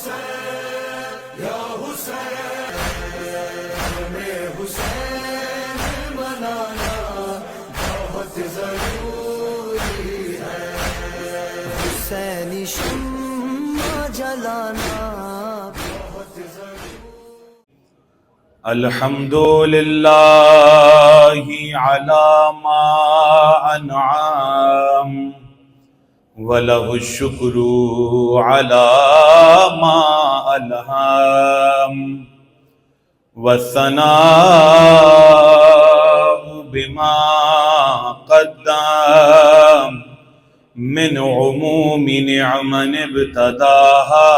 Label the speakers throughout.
Speaker 1: حسین یا حسین، ہمیں حسین منانا بہت ضروری ہے، حسینی شمع جلانا بہت ضروری۔
Speaker 2: الحمد للہ علی ما انعام وَلَهُ الشُّكْرُ عَلَى مَا أَلْهَمَ وَالثَّنَاءُ بِمَا قَدَّمَ مِنْ عُمُومِ نِعْمٍ ابْتَدَاهَا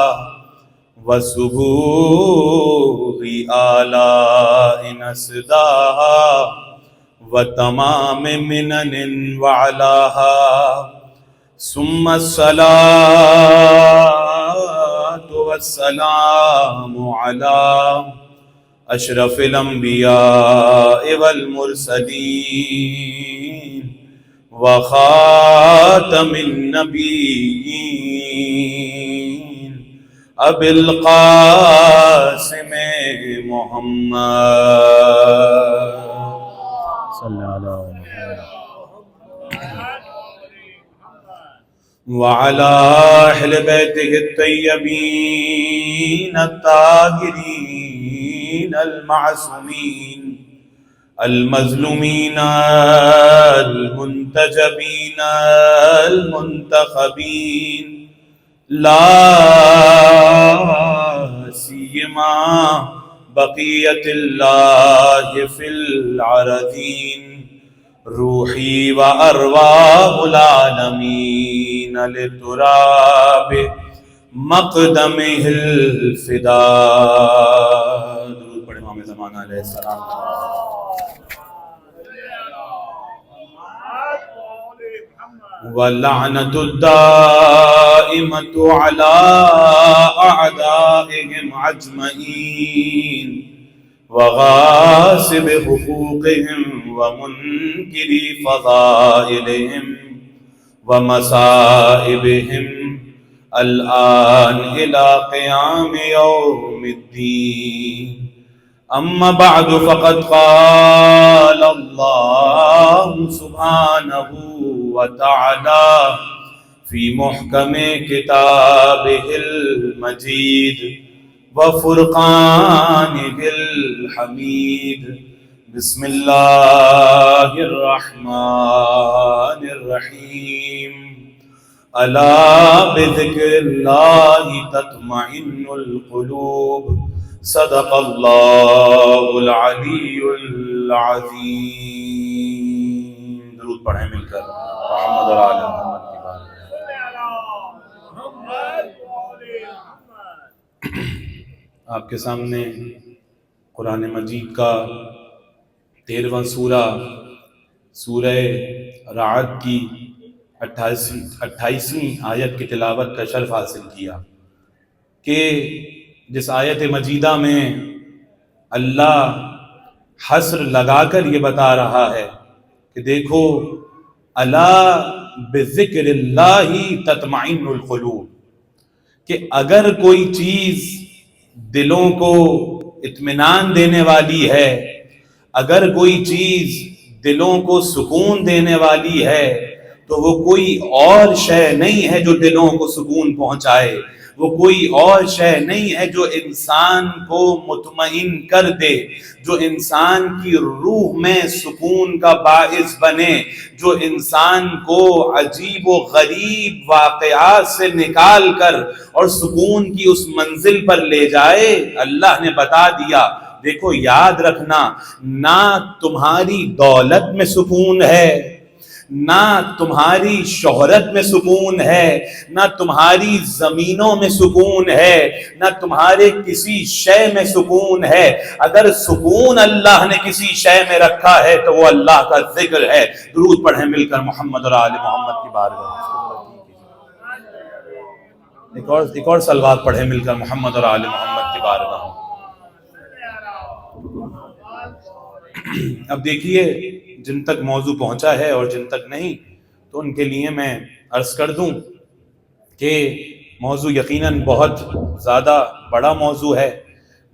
Speaker 2: وَسُبُوغِ آلَاءٍ أَسْدَاهَا وَتَمَامِ مِنَنٍ وَعَلَاهَا، ثم الصلاة والسلام على أشرف الأنبياء والمرسلين وخاتم النبيين أبي القاسم محمد صلى الله عليه وسلم وعلى أهل بيته الطيبين الطاهرين المعصومين المظلومين المنتجبين المنتخبين، لا سيما بقية الله في الأرضين، روحی و ارواح العالمین لتراب مقدمہ الفداء۔ درود پڑھیں امام زمانہ علیہ السلام۔ واللعنۃ الدائمۃ علی اعدائهم اجمعین وغاصب حقوقهم ومنكر فضائلهم ومصائبهم الآن إلى قيام يوم الدين، أما بعد فقد قال الله سبحانه وتعالى في محكم كتابه المجيد وفرقانه الحميد، بسم اللہ الرحمن الرحیم، الا بذکر اللہ تطمئن القلوب، صدق اللہ العلی العظیم۔ درود پڑھیں مل کر محمد اور آل محمد کی بات۔ آپ کے سامنے قرآن مجید کا 13واں سورہ، سورہ رعد کی 28ویں آیت کی تلاوت کا شرف حاصل کیا کہ جس آیت مجیدہ میں اللہ حصر لگا کر یہ بتا رہا ہے کہ دیکھو الا بذکر اللہ تطمئن القلوب، کہ اگر کوئی چیز دلوں کو اطمینان دینے والی ہے، اگر کوئی چیز دلوں کو سکون دینے والی ہے تو وہ کوئی اور شے نہیں ہے جو دلوں کو سکون پہنچائے، وہ کوئی اور شے نہیں ہے جو انسان کو مطمئن کر دے، جو انسان کی روح میں سکون کا باعث بنے، جو انسان کو عجیب و غریب واقعات سے نکال کر اور سکون کی اس منزل پر لے جائے۔ اللہ نے بتا دیا دیکھو یاد رکھنا، نہ تمہاری دولت میں سکون ہے، نہ تمہاری شہرت میں سکون ہے، نہ تمہاری زمینوں میں سکون ہے، نہ تمہارے کسی شے میں سکون ہے۔ اگر سکون اللہ نے کسی شے میں رکھا ہے تو وہ اللہ کا ذکر ہے۔ درود پڑھیں مل کر محمد اور آل محمد کی بارگاہ۔ ایک اور صلوات پڑھیں مل کر محمد اور آل محمد کی بارگاہ۔ اب دیکھیے جن تک موضوع پہنچا ہے اور جن تک نہیں تو ان کے لیے میں عرض کر دوں کہ موضوع یقیناً بہت زیادہ بڑا موضوع ہے،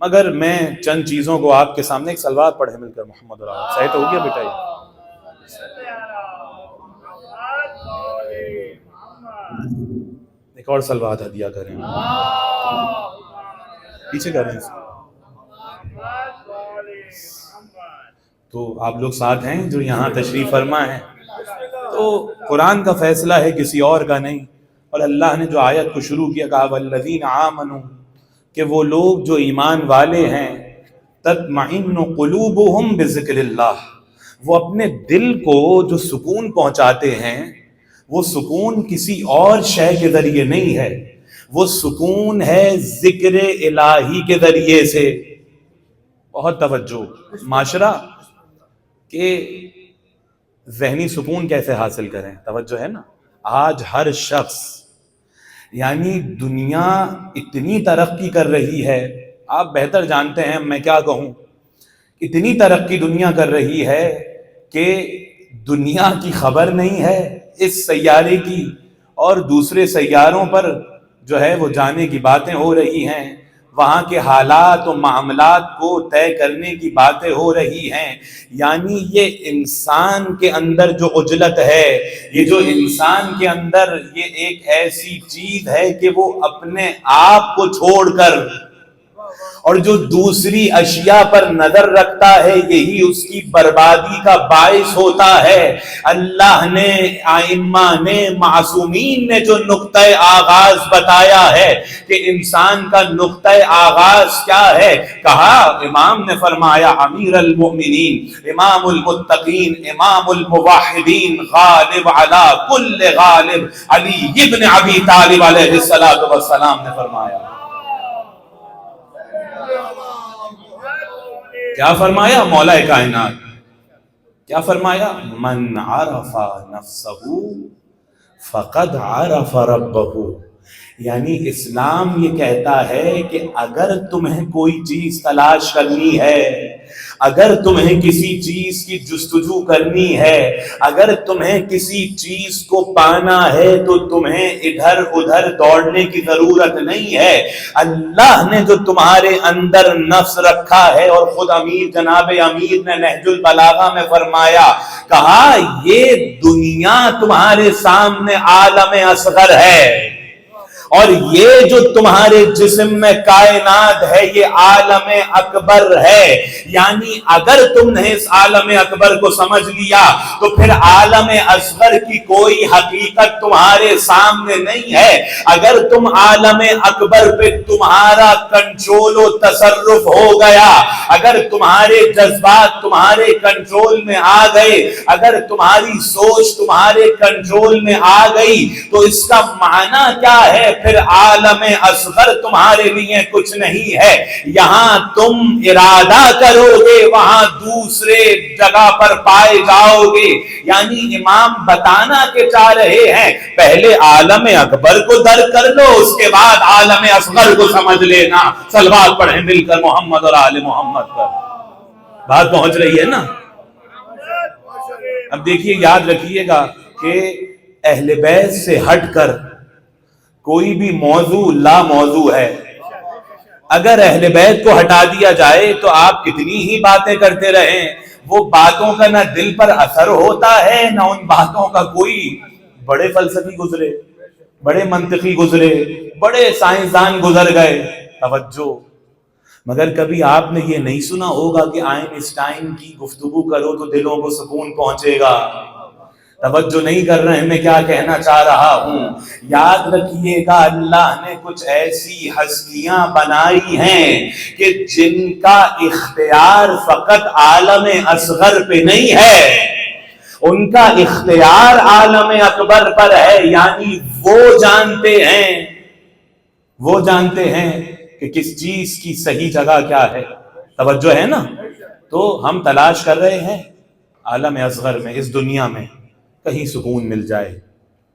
Speaker 2: مگر میں چند چیزوں کو آپ کے سامنے، ایک سلوات پڑھے مل کر محمد اور صحیح تو ہو گیا بیٹا یہ؟ ایک اور سلوات ہدیہ کریں، پیچھے کریں اس کو۔ تو آپ لوگ ساتھ ہیں جو یہاں تشریف فرما ہیں، تو قرآن کا فیصلہ ہے، کسی اور کا نہیں۔ اور اللہ نے جو آیت کو شروع کیا، کہا والذین آمنوا، کہ وہ لوگ جو ایمان والے ہیں، تطمئن قلوبہم بذکر اللہ، وہ اپنے دل کو جو سکون پہنچاتے ہیں، وہ سکون کسی اور شے کے ذریعے نہیں ہے، وہ سکون ہے ذکر الہی کے ذریعے سے۔ بہت توجہ، معاشرہ کہ ذہنی سکون کیسے حاصل کریں، توجہ ہے نا۔ آج ہر شخص، یعنی دنیا اتنی ترقی کر رہی ہے، آپ بہتر جانتے ہیں، میں کیا کہوں، اتنی ترقی دنیا کر رہی ہے کہ دنیا کی خبر نہیں ہے اس سیارے کی، اور دوسرے سیاروں پر جو ہے وہ جانے کی باتیں ہو رہی ہیں، وہاں کے حالات و معاملات کو طے کرنے کی باتیں ہو رہی ہیں۔ یعنی یہ انسان کے اندر جو عجلت ہے، یہ جو انسان کے اندر یہ ایک ایسی چیز ہے کہ وہ اپنے آپ کو چھوڑ کر اور جو دوسری اشیاء پر نظر رکھتا ہے، یہی اس کی بربادی کا باعث ہوتا ہے۔ اللہ نے، ائمہ نے، معصومین نے جو نقطہ آغاز بتایا ہے کہ انسان کا نقطہ آغاز کیا ہے، کہا، امام نے فرمایا، امیر المؤمنین، امام المتقین، امام الموحدین، غالب علی کل غالب، علی ابن ابی طالب علیہ السلام نے فرمایا۔ کیا فرمایا مولا کائنات؟ کیا فرمایا؟ من عرف نفسہ فقد عرف ربہ۔ یعنی اسلام یہ کہتا ہے کہ اگر تمہیں کوئی چیز تلاش کرنی ہے، اگر تمہیں کسی چیز کی جستجو کرنی ہے، اگر تمہیں کسی چیز کو پانا ہے، تو تمہیں ادھر ادھر دوڑنے کی ضرورت نہیں ہے۔ اللہ نے جو تمہارے اندر نفس رکھا ہے، اور خود جناب امیر نے نہج البلاغہ میں فرمایا، کہا یہ دنیا تمہارے سامنے عالم اصغر ہے، اور یہ جو تمہارے جسم میں کائنات ہے، یہ عالم اکبر ہے۔ یعنی اگر تم نے اس عالم اکبر کو سمجھ لیا، تو پھر عالم اصغر کی کوئی حقیقت تمہارے سامنے نہیں ہے۔ اگر تم عالم اکبر پہ تمہارا کنٹرول و تصرف ہو گیا، اگر تمہارے جذبات تمہارے کنٹرول میں آ گئے، اگر تمہاری سوچ تمہارے کنٹرول میں آ گئی، تو اس کا معنی کیا ہے؟ پھر عالم اصغر تمہارے لیے کچھ نہیں ہے۔ یہاں تم ارادہ کرو گے، وہاں دوسرے جگہ پر پائے جاؤ گے۔ یعنی امام بتانا کے چاہ رہے ہیں، پہلے عالم اکبر کو درک کر لو، اس کے بعد عالم اصغر کو سمجھ لینا۔ صلوات پڑھیں مل کر محمد اور آل محمد پر۔ بات پہنچ رہی ہے نا؟ اب دیکھیے، یاد رکھیے گا کہ اہل بیت سے ہٹ کر کوئی بھی موضوع لا موضوع ہے۔ اگر اہل بیت کو ہٹا دیا جائے تو آپ کتنی ہی باتیں کرتے رہیں، وہ باتوں کا نہ دل پر اثر ہوتا ہے، نہ ان باتوں کا کوئی۔ بڑے فلسفی گزرے، بڑے منطقی گزرے، بڑے سائنسدان گزر گئے، توجہ، مگر کبھی آپ نے یہ نہیں سنا ہوگا کہ آئنسٹائن کی گفتگو کرو تو دلوں کو سکون پہنچے گا۔ توجہ نہیں کر رہے ہیں میں کیا کہنا چاہ رہا ہوں۔ یاد رکھیے گا، اللہ نے کچھ ایسی ہستیاں بنائی ہیں کہ جن کا اختیار فقط عالم اصغر پہ نہیں ہے، ان کا اختیار عالم اکبر پر ہے۔ یعنی وہ جانتے ہیں کہ کس چیز کی صحیح جگہ کیا ہے۔ توجہ ہے نا؟ تو ہم تلاش کر رہے ہیں عالم اصغر میں، اس دنیا میں کہیں سکون مل جائے،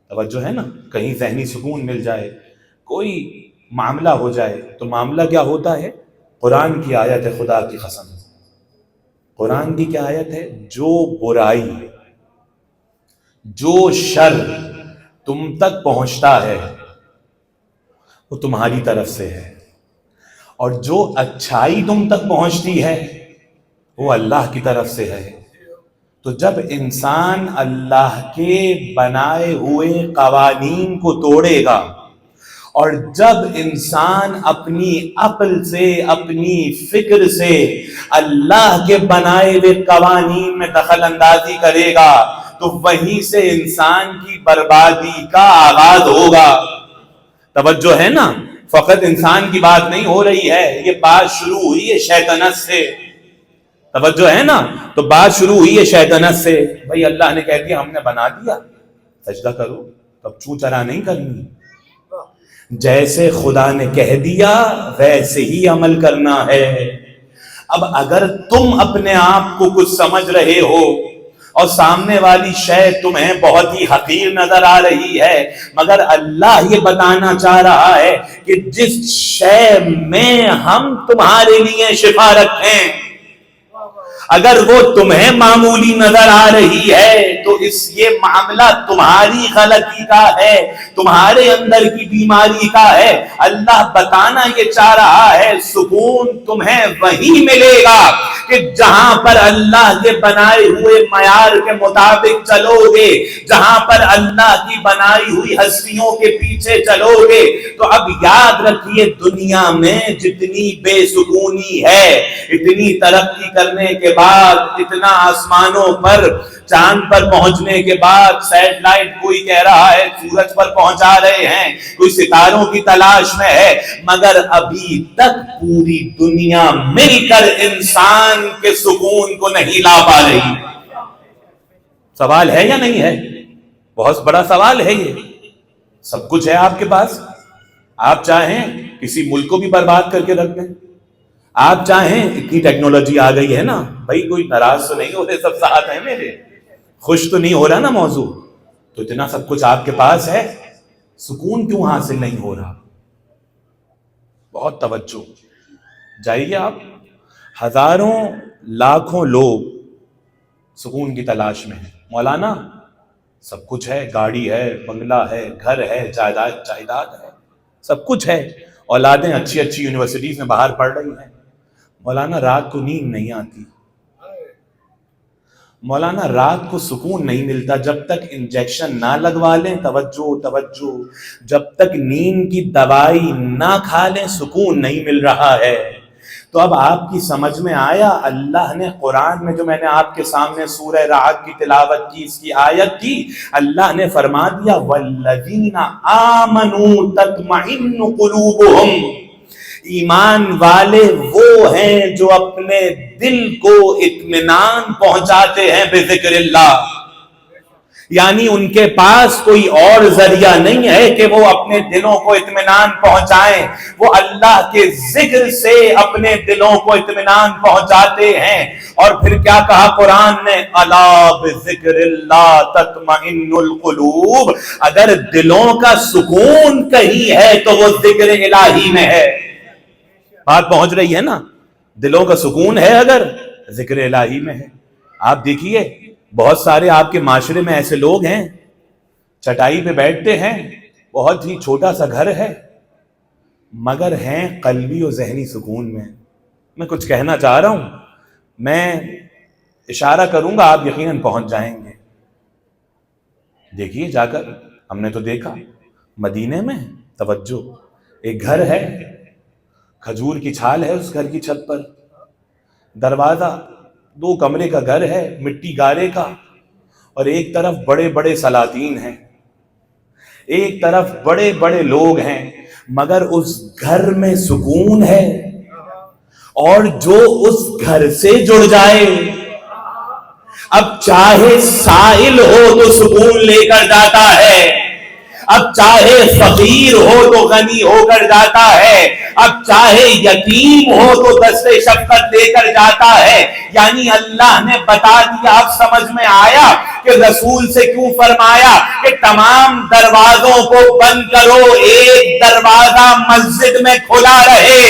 Speaker 2: توجہ ہے نا، کہیں ذہنی سکون مل جائے، کوئی معاملہ ہو جائے۔ تو معاملہ کیا ہوتا ہے؟ قرآن کی آیت ہے، خدا کی قسم، قرآن کی کیا آیت ہے؟ جو برائی، جو شر تم تک پہنچتا ہے، وہ تمہاری طرف سے ہے، اور جو اچھائی تم تک پہنچتی ہے وہ اللہ کی طرف سے ہے۔ تو جب انسان اللہ کے بنائے ہوئے قوانین کو توڑے گا، اور جب انسان اپنی عقل سے، اپنی فکر سے اللہ کے بنائے ہوئے قوانین میں دخل اندازی کرے گا، تو وہیں سے انسان کی بربادی کا آغاز ہوگا۔ توجہ ہے نا، فقط انسان کی بات نہیں ہو رہی ہے، یہ بات شروع ہوئی ہے شیطنت سے۔ توجہ ہے نا، تو بات شروع ہوئی ہے شیطنت سے۔ بھائی اللہ نے کہہ دیا، ہم نے بنا دیا، سجدہ کرو، تب چوں چرا نہیں کرنی، جیسے خدا نے کہہ دیا ویسے ہی عمل کرنا ہے۔ اب اگر تم اپنے آپ کو کچھ سمجھ رہے ہو اور سامنے والی شے تمہیں بہت ہی حقیر نظر آ رہی ہے، مگر اللہ یہ بتانا چاہ رہا ہے کہ جس شے میں ہم تمہارے لیے شفا رکھیں، اگر وہ تمہیں معمولی نظر آ رہی ہے تو یہ معاملہ تمہاری غلطی کا ہے، تمہارے اندر کی بیماری کا ہے۔ اللہ بتانا یہ چاہ رہا ہے سکون تمہیں وہی ملے گا کہ جہاں پر اللہ کے بنائے ہوئے معیار کے مطابق چلو گے، جہاں پر اللہ کی بنائی ہوئی ہستیوں کے پیچھے چلو گے۔ تو اب یاد رکھیے، دنیا میں جتنی بے سکونی ہے، اتنی ترقی کرنے کے بعد، اتنا آسمانوں پر چاند پر پہنچنے کے بعد، سیٹلائٹ کوئی کہہ رہا ہے سورج پر پہنچا رہے ہیں، کوئی ستاروں کی تلاش میں ہے، مگر ابھی تک پوری دنیا مل کر انسان کے سکون کو نہیں لا پا رہی۔ سوال ہے یا نہیں ہے؟ بہت بڑا سوال ہے یہ۔ سب کچھ ہے آپ کے پاس، آپ چاہیں کسی ملک کو بھی برباد کر کے رکھ دیں، آپ چاہیں، اتنی ٹیکنالوجی آ گئی ہے نا، بھائی کوئی ناراض تو نہیں ہو رہے، سب ساتھ ہیں میرے، خوش تو نہیں ہو رہا نا موضوع، تو اتنا سب کچھ آپ کے پاس ہے، سکون کیوں حاصل نہیں ہو رہا؟ بہت توجہ، جائیے آپ، ہزاروں لاکھوں لوگ سکون کی تلاش میں ہیں۔ مولانا سب کچھ ہے، گاڑی ہے، بنگلہ ہے، گھر ہے، جائیداد ہے، سب کچھ ہے، اولادیں اچھی اچھی یونیورسٹیز میں باہر پڑھ رہی ہیں، مولانا رات کو نیند نہیں آتی، مولانا رات کو سکون نہیں ملتا جب تک انجیکشن نہ لگوا لیں، توجہ، جب تک نیند کی دوائی نہ کھا لیں سکون نہیں مل رہا ہے۔ تو اب آپ کی سمجھ میں آیا، اللہ نے قرآن میں جو میں نے آپ کے سامنے سورہ رعد کی تلاوت کی، اس کی آیت کی، اللہ نے فرما دیا والذین آمنوا تطمئن قلوبہم، ایمان والے وہ ہیں جو اپنے دل کو اطمینان پہنچاتے ہیں بذکر اللہ، یعنی ان کے پاس کوئی اور ذریعہ نہیں ہے کہ وہ اپنے دلوں کو اطمینان پہنچائیں، وہ اللہ کے ذکر سے اپنے دلوں کو اطمینان پہنچاتے ہیں۔ اور پھر کیا کہا قرآن نے، الا بذکر اللہ تطمئن القلوب، اگر دلوں کا سکون کہیں ہے تو وہ ذکر الہی میں ہے۔ بات پہنچ رہی ہے نا، دلوں کا سکون ہے اگر، ذکر الہی میں ہے۔ آپ دیکھیے بہت سارے آپ کے معاشرے میں ایسے لوگ ہیں، چٹائی پہ بیٹھتے ہیں، بہت ہی چھوٹا سا گھر ہے، مگر ہیں قلبی و ذہنی سکون میں۔ میں کچھ کہنا چاہ رہا ہوں، میں اشارہ کروں گا، آپ یقیناً پہنچ جائیں گے۔ دیکھیے جا کر، ہم نے تو دیکھا مدینے میں، توجہ، ایک گھر ہے، کھجور کی چھال ہے اس گھر کی چھت پر، دروازہ 2 کمرے کا گھر ہے، مٹی گارے کا، اور ایک طرف بڑے بڑے سلاطین ہیں، ایک طرف بڑے بڑے لوگ ہیں، مگر اس گھر میں سکون ہے۔ اور جو اس گھر سے جڑ جائے، اب چاہے سائل ہو تو سکون لے کر جاتا ہے، اب چاہے فقیر ہو تو غنی ہو کر جاتا ہے، اب چاہے یتیم ہو تو دست شفقت دے کر جاتا ہے۔ یعنی اللہ نے بتا دیا، اب سمجھ میں آیا کہ رسول سے کیوں فرمایا کہ تمام دروازوں کو بند کرو، ایک دروازہ مسجد میں کھلا رہے،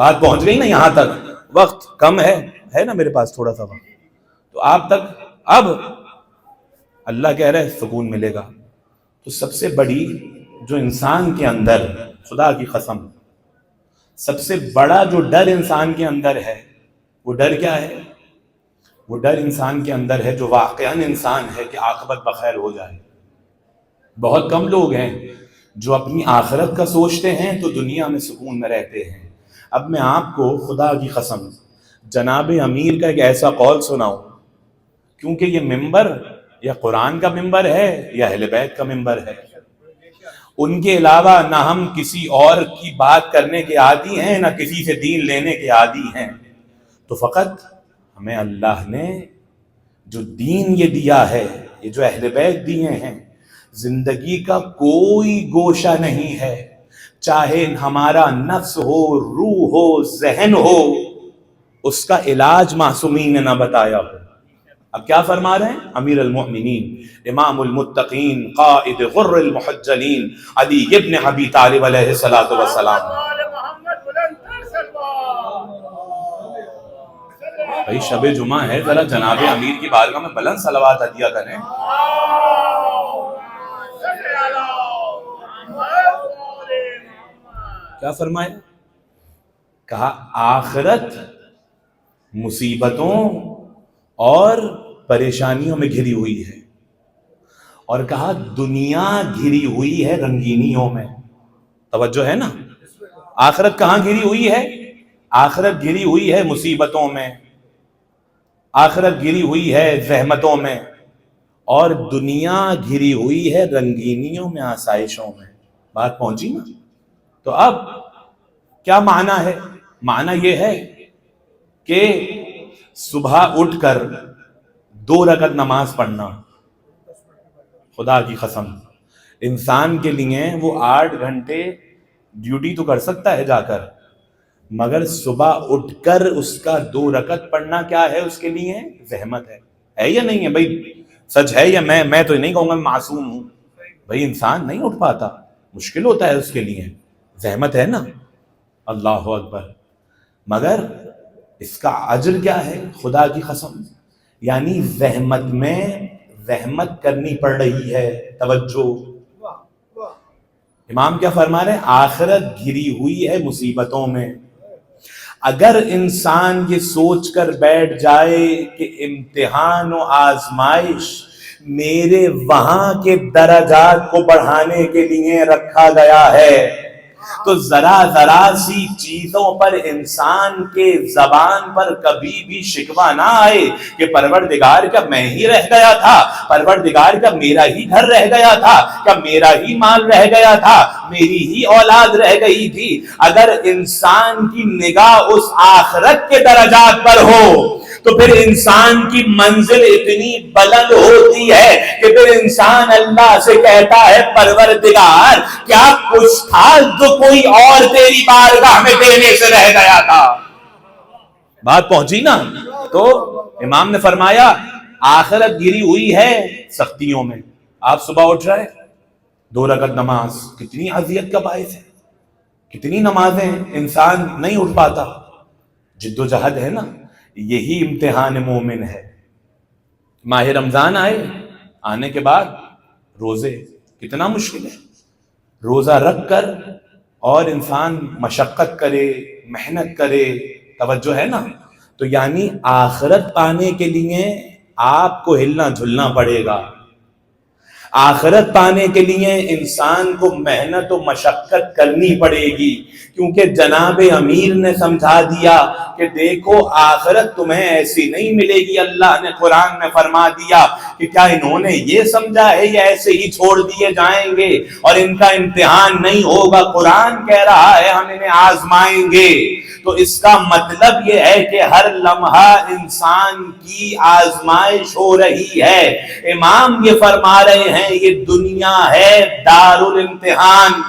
Speaker 2: بات پہنچ گئی نا یہاں تک؟ وقت کم ہے نا میرے پاس تھوڑا سا وقت، تو آپ تک اب اللہ کہہ رہے سکون ملے گا۔ تو سب سے بڑی جو انسان کے اندر، خدا کی قسم، سب سے بڑا جو ڈر انسان کے اندر ہے، وہ ڈر کیا ہے؟ وہ ڈر انسان کے اندر ہے جو واقعاً انسان ہے کہ عاقبت بخیر ہو جائے۔ بہت کم لوگ ہیں جو اپنی آخرت کا سوچتے ہیں تو دنیا میں سکون میں رہتے ہیں۔ اب میں آپ کو خدا کی قسم جناب امیر کا ایک ایسا قول سناؤں، کیونکہ یہ ممبر یا قرآن کا ممبر ہے یا اہل بیت کا ممبر ہے، ان کے علاوہ نہ ہم کسی اور کی بات کرنے کے عادی ہیں، نہ کسی سے دین لینے کے عادی ہیں، تو فقط ہمیں اللہ نے جو دین یہ دیا ہے، یہ جو اہل بیت دیے ہیں، زندگی کا کوئی گوشہ نہیں ہے، چاہے ہمارا نفس ہو، روح ہو، ذہن ہو، اس کا علاج معصومین نے نہ بتایا ہو۔ اب کیا فرما رہے ہیں؟ امیر المؤمنین، امام المتقین، قائد غر المحجلین، علی ابن ابی طالب علیہ الصلوۃ والسلام۔ بھائی شب جمعہ ہے، ذرا جناب امیر کی بارگاہ میں بلند صلوات عطیہ کریں۔ کیا فرمایا؟ کہا آخرت مصیبتوں اور پریشانیوں میں گھری ہوئی ہے، اور کہا دنیا گھری ہوئی ہے رنگینیوں میں۔ توجہ ہے نا؟ آخرت کہاں گھری ہوئی ہے؟ آخرت گھری ہوئی ہے مصیبتوں میں، آخرت گھری ہوئی ہے زحمتوں میں، اور دنیا گھری ہوئی ہے رنگینیوں میں، آسائشوں میں۔ بات پہنچی نا؟ تو اب کیا معنی ہے؟ معنی یہ ہے کہ صبح اٹھ کر 2 رکعت نماز پڑھنا، خدا کی قسم انسان کے لیے وہ 8 گھنٹے ڈیوٹی تو کر سکتا ہے جا کر، مگر صبح اٹھ کر اس کا 2 رکعت پڑھنا کیا ہے اس کے لیے؟ زحمت ہے یا نہیں ہے؟ بھائی سچ ہے یا میں تو نہیں کہوں گا میں معصوم ہوں، بھائی انسان نہیں اٹھ پاتا، مشکل ہوتا ہے اس کے لیے، زحمت ہے نا؟ اللہ اکبر۔ مگر اس کا اجر کیا ہے؟ خدا کی قسم یعنی زحمت میں زحمت کرنی پڑ رہی ہے۔ توجہ، امام کیا فرما رہے ہیں؟ آخرت گھری ہوئی ہے مصیبتوں میں۔ اگر انسان یہ سوچ کر بیٹھ جائے کہ امتحان و آزمائش میرے وہاں کے درجات کو بڑھانے کے لیے رکھا گیا ہے، تو ذرا سی چیزوں پر انسان کے زبان پر کبھی بھی شکوہ نہ آئے کہ پروردگار کیا میں ہی رہ گیا تھا، پروردگار کیا میرا ہی گھر رہ گیا تھا، کیا میرا ہی مال رہ گیا تھا، میری ہی اولاد رہ گئی تھی۔ اگر انسان کی نگاہ اس آخرت کے درجات پر ہو تو پھر انسان کی منزل اتنی بلند ہوتی ہے کہ پھر انسان اللہ سے کہتا ہے پروردگار کیا کچھ تھا جو کوئی اور تیری بارگاہ میں دینے سے رہ گیا تھا۔ بات پہنچی نا؟ تو امام نے فرمایا آخرت گری ہوئی ہے سختیوں میں۔ آپ صبح اٹھ رہے 2 رکعت نماز، کتنی اذیت کا باعث ہے، کتنی نمازیں انسان نہیں اٹھ پاتا۔ جد و جہد ہے نا، یہی امتحان مومن ہے۔ ماہ رمضان آنے کے بعد روزے کتنا مشکل ہے، روزہ رکھ کر اور انسان مشقت کرے، محنت کرے، توجہ ہے نا؟ تو یعنی آخرت پانے کے لیے آپ کو ہلنا جھلنا پڑے گا، آخرت پانے کے لیے انسان کو محنت و مشقت کرنی پڑے گی، کیونکہ جناب امیر نے سمجھا دیا کہ دیکھو آخرت تمہیں ایسی نہیں ملے گی۔ اللہ نے قرآن میں فرما دیا کہ کیا انہوں نے یہ سمجھا ہے یہ ایسے ہی چھوڑ دیے جائیں گے اور ان کا امتحان نہیں ہوگا؟ قرآن کہہ رہا ہے ہم انہیں آزمائیں گے۔ تو اس کا مطلب یہ ہے کہ ہر لمحہ انسان کی آزمائش ہو رہی ہے۔ امام یہ فرما رہے ہیں یہ دنیا ہے دار الامتحان۔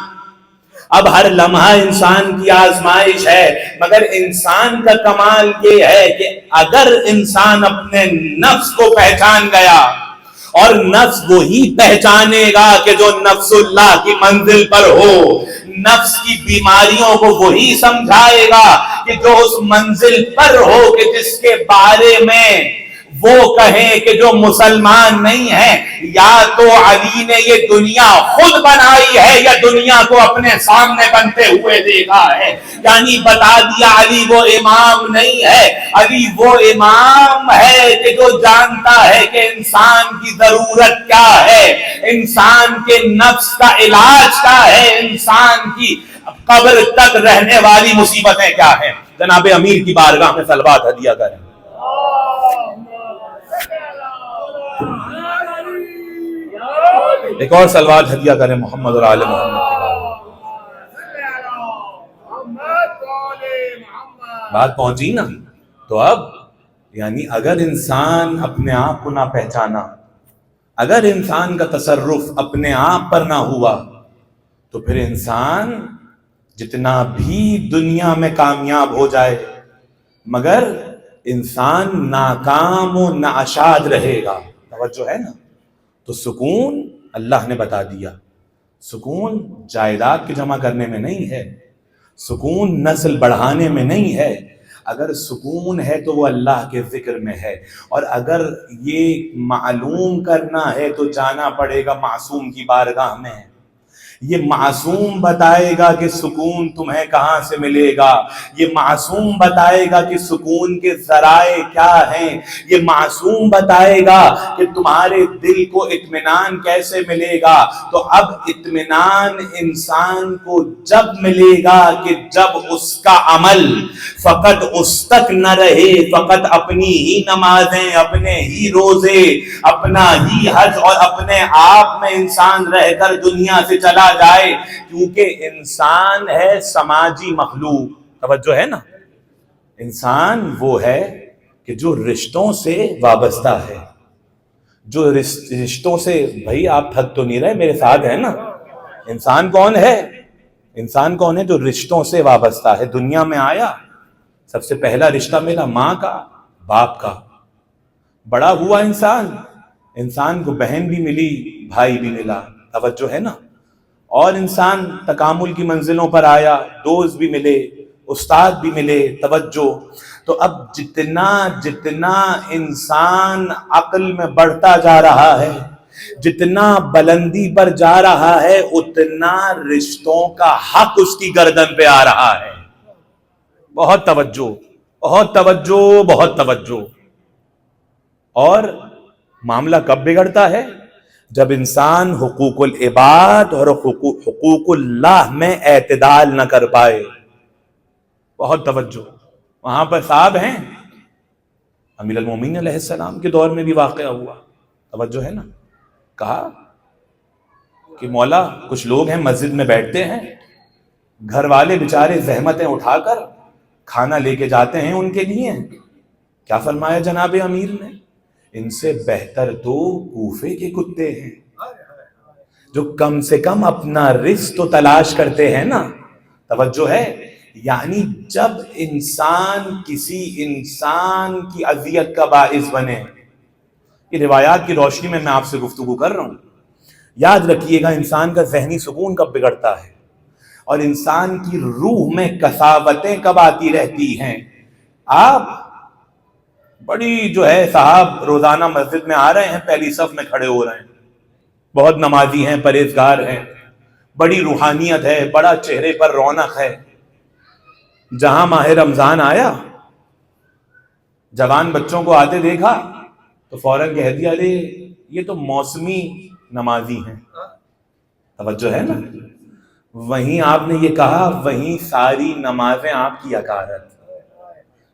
Speaker 2: اب ہر لمحہ انسان کی آزمائش ہے، مگر انسان کا کمال یہ ہے کہ اگر انسان اپنے نفس کو پہچان گیا، اور نفس وہی پہچانے گا کہ جو نفس اللہ کی منزل پر ہو، نفس کی بیماریوں کو وہی سمجھائے گا کہ کہ جو اس منزل پر ہو کہ جس کے بارے میں وہ کہیں کہ جو مسلمان نہیں ہے یا تو علی نے یہ دنیا خود بنائی ہے یا دنیا کو اپنے سامنے بنتے ہوئے دیکھا ہے. یعنی بتا دیا علی وہ امام نہیں ہے, علی وہ امام ہے کہ جو جانتا ہے کہ انسان کی ضرورت کیا ہے, انسان کے نفس کا علاج کیا ہے, انسان کی قبر تک رہنے والی مصیبتیں کیا ہیں. جناب امیر کی بارگاہ میں صلوات ہدیہ کریں. ایک اور صلوات ہدیہ کریں محمد اور آل محمد کی بات پہنچی نا. تو اب یعنی اگر انسان اپنے آپ کو نہ پہچانا, اگر انسان کا تصرف اپنے آپ پر نہ ہوا, تو پھر انسان جتنا بھی دنیا میں کامیاب ہو جائے مگر انسان ناکام و ناشاد رہے گا. توجہ ہے نا. تو سکون اللہ نے بتا دیا, سکون جائیداد کے جمع کرنے میں نہیں ہے, سکون نسل بڑھانے میں نہیں ہے. اگر سکون ہے تو وہ اللہ کے ذکر میں ہے, اور اگر یہ معلوم کرنا ہے تو جانا پڑے گا معصوم کی بارگاہ میں. یہ معصوم بتائے گا کہ سکون تمہیں کہاں سے ملے گا, یہ معصوم بتائے گا کہ سکون کے ذرائع کیا ہیں, یہ معصوم بتائے گا کہ تمہارے دل کو اطمینان کیسے ملے گا. تو اب اطمینان انسان کو جب ملے گا کہ جب اس کا عمل فقط اس تک نہ رہے, فقط اپنی ہی نمازیں, اپنے ہی روزے, اپنا ہی حج اور اپنے آپ میں انسان رہ کر دنیا سے چلا جائے. کیونکہ انسان ہے سماجی مخلوق. توجہ ہے نا. انسان وہ ہے کہ جو رشتوں سے وابستہ ہے, جو رشتوں سے, بھائی آپ تھک تو نہیں رہے, میرے ساتھ ہے نا. انسان کون ہے؟ انسان کون ہے؟ جو رشتوں سے وابستہ ہے. دنیا میں آیا, سب سے پہلا رشتہ ملا ماں کا, باپ کا. بڑا ہوا انسان کو بہن بھی ملی, بھائی بھی ملا. توجہ ہے نا. اور انسان تکامل کی منزلوں پر آیا, دوست بھی ملے, استاد بھی ملے. توجہ. تو اب جتنا انسان عقل میں بڑھتا جا رہا ہے, جتنا بلندی پر جا رہا ہے, اتنا رشتوں کا حق اس کی گردن پہ آ رہا ہے. بہت توجہ, بہت توجہ, بہت توجہ. اور معاملہ کب بگڑتا ہے؟ جب انسان حقوق العباد اور حقوق اللہ میں اعتدال نہ کر پائے. بہت توجہ. وہاں پر صاحب ہیں, امیر المومنین علیہ السلام کے دور میں بھی واقعہ ہوا. توجہ ہے نا. کہا کہ مولا کچھ لوگ ہیں مسجد میں بیٹھتے ہیں, گھر والے بیچارے زحمتیں اٹھا کر کھانا لے کے جاتے ہیں ان کے لیے. کیا فرمایا جناب امیر نے؟ ان سے بہتر تو کوفے کے کتے ہیں جو کم سے کم اپنا رزق تو تلاش کرتے ہیں نا. توجہ ہے. یعنی جب انسان کسی انسان کی اذیت کا باعث بنے, یہ روایات کی روشنی میں آپ سے گفتگو کر رہا ہوں, یاد رکھیے گا انسان کا ذہنی سکون کب بگڑتا ہے اور انسان کی روح میں کساوتیں کب آتی رہتی ہیں. آپ بڑی جو ہے صاحب روزانہ مسجد میں آ رہے ہیں, پہلی صف میں کھڑے ہو رہے ہیں, بہت نمازی ہیں, پرہیزگار ہیں, بڑی روحانیت ہے, بڑا چہرے پر رونق ہے. جہاں ماہ رمضان آیا, جوان بچوں کو آتے دیکھا تو فوراً کہہ دیا, ارے یہ تو موسمی نمازی ہیں. توجہ ہے نا. وہیں آپ نے یہ کہا, وہیں ساری نمازیں آپ کی حقارت.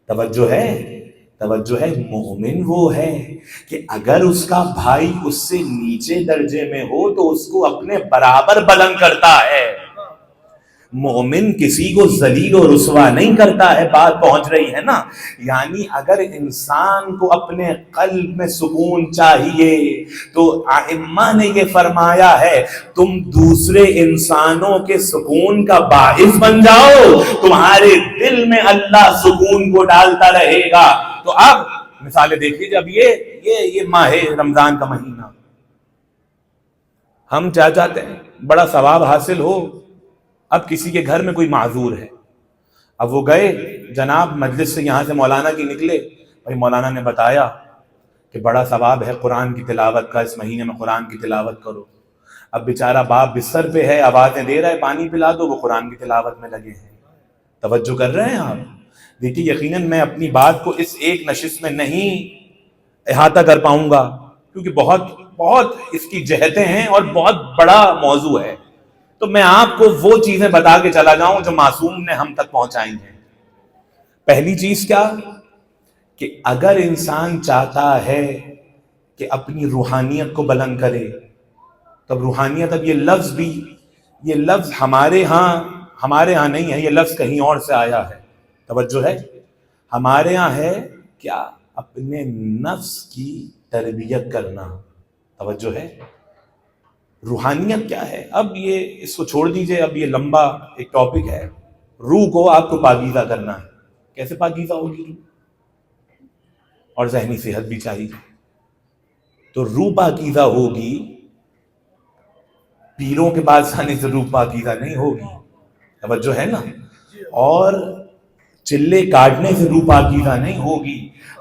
Speaker 2: توجہ ہے. توجہ ہے. مومن وہ ہے کہ اگر اس کا بھائی اس سے نیچے درجے میں ہو تو اس کو اپنے برابر بلند کرتا ہے. مومن کسی کو ذلیل و رسوا نہیں کرتا ہے. بات پہنچ رہی ہے نا. یعنی اگر انسان کو اپنے قلب میں سکون چاہیے تو ائمہ نے یہ فرمایا ہے, تم دوسرے انسانوں کے سکون کا باعث بن جاؤ, تمہارے دل میں اللہ سکون کو ڈالتا رہے گا. تو اب مثالیں دیکھ لیجیے. اب یہ ماہ رمضان کا مہینہ, ہم کیا چاہتے ہیں؟ بڑا ثواب حاصل ہو. اب کسی کے گھر میں کوئی معذور ہے, اب وہ گئے جناب مجلس سے، یہاں سے مولانا کی نکلے، بھائی مولانا نے بتایا کہ بڑا ثواب ہے قرآن کی تلاوت کا، اس مہینے میں قرآن کی تلاوت کرو۔ اب بیچارہ باپ بستر پہ ہے، آوازیں دے رہا ہے پانی پلا دو، وہ قرآن کی تلاوت میں لگے ہیں۔ توجہ کر رہے ہیں آپ؟ دیکھیے یقیناً میں اپنی بات کو اس ایک نشست میں نہیں احاطہ کر پاؤں گا، کیونکہ بہت اس کی جہتیں ہیں اور بہت بڑا موضوع ہے، تو میں آپ کو وہ چیزیں بتا کے چلا جاؤں جو معصوم نے ہم تک پہنچائی ہیں۔ پہلی چیز کیا کہ اگر انسان چاہتا ہے کہ اپنی روحانیت کو بلند کرے، تب روحانیت، اب یہ لفظ ہمارے ہاں نہیں ہے، یہ لفظ کہیں اور سے آیا ہے، توجہ ہے؟ ہمارے ہاں ہے کیا؟ اپنے نفس کی تربیت کرنا، توجہ ہے؟ روحانیت کیا ہے؟ اب یہ اس کو چھوڑ دیجئے، اب یہ لمبا ایک ٹاپک ہے۔ روح کو آپ کو پاکیزہ کرنا ہے، کیسے پاکیزہ ہوگی روح؟ اور ذہنی صحت بھی چاہیے، تو روح پاکیزہ ہوگی، پیروں کے پاس جانے سے روح پاکیزہ نہیں ہوگی، توجہ ہے نا؟ اور چلے کاٹنے سے روح پاکیزہ نہیں ہوگی۔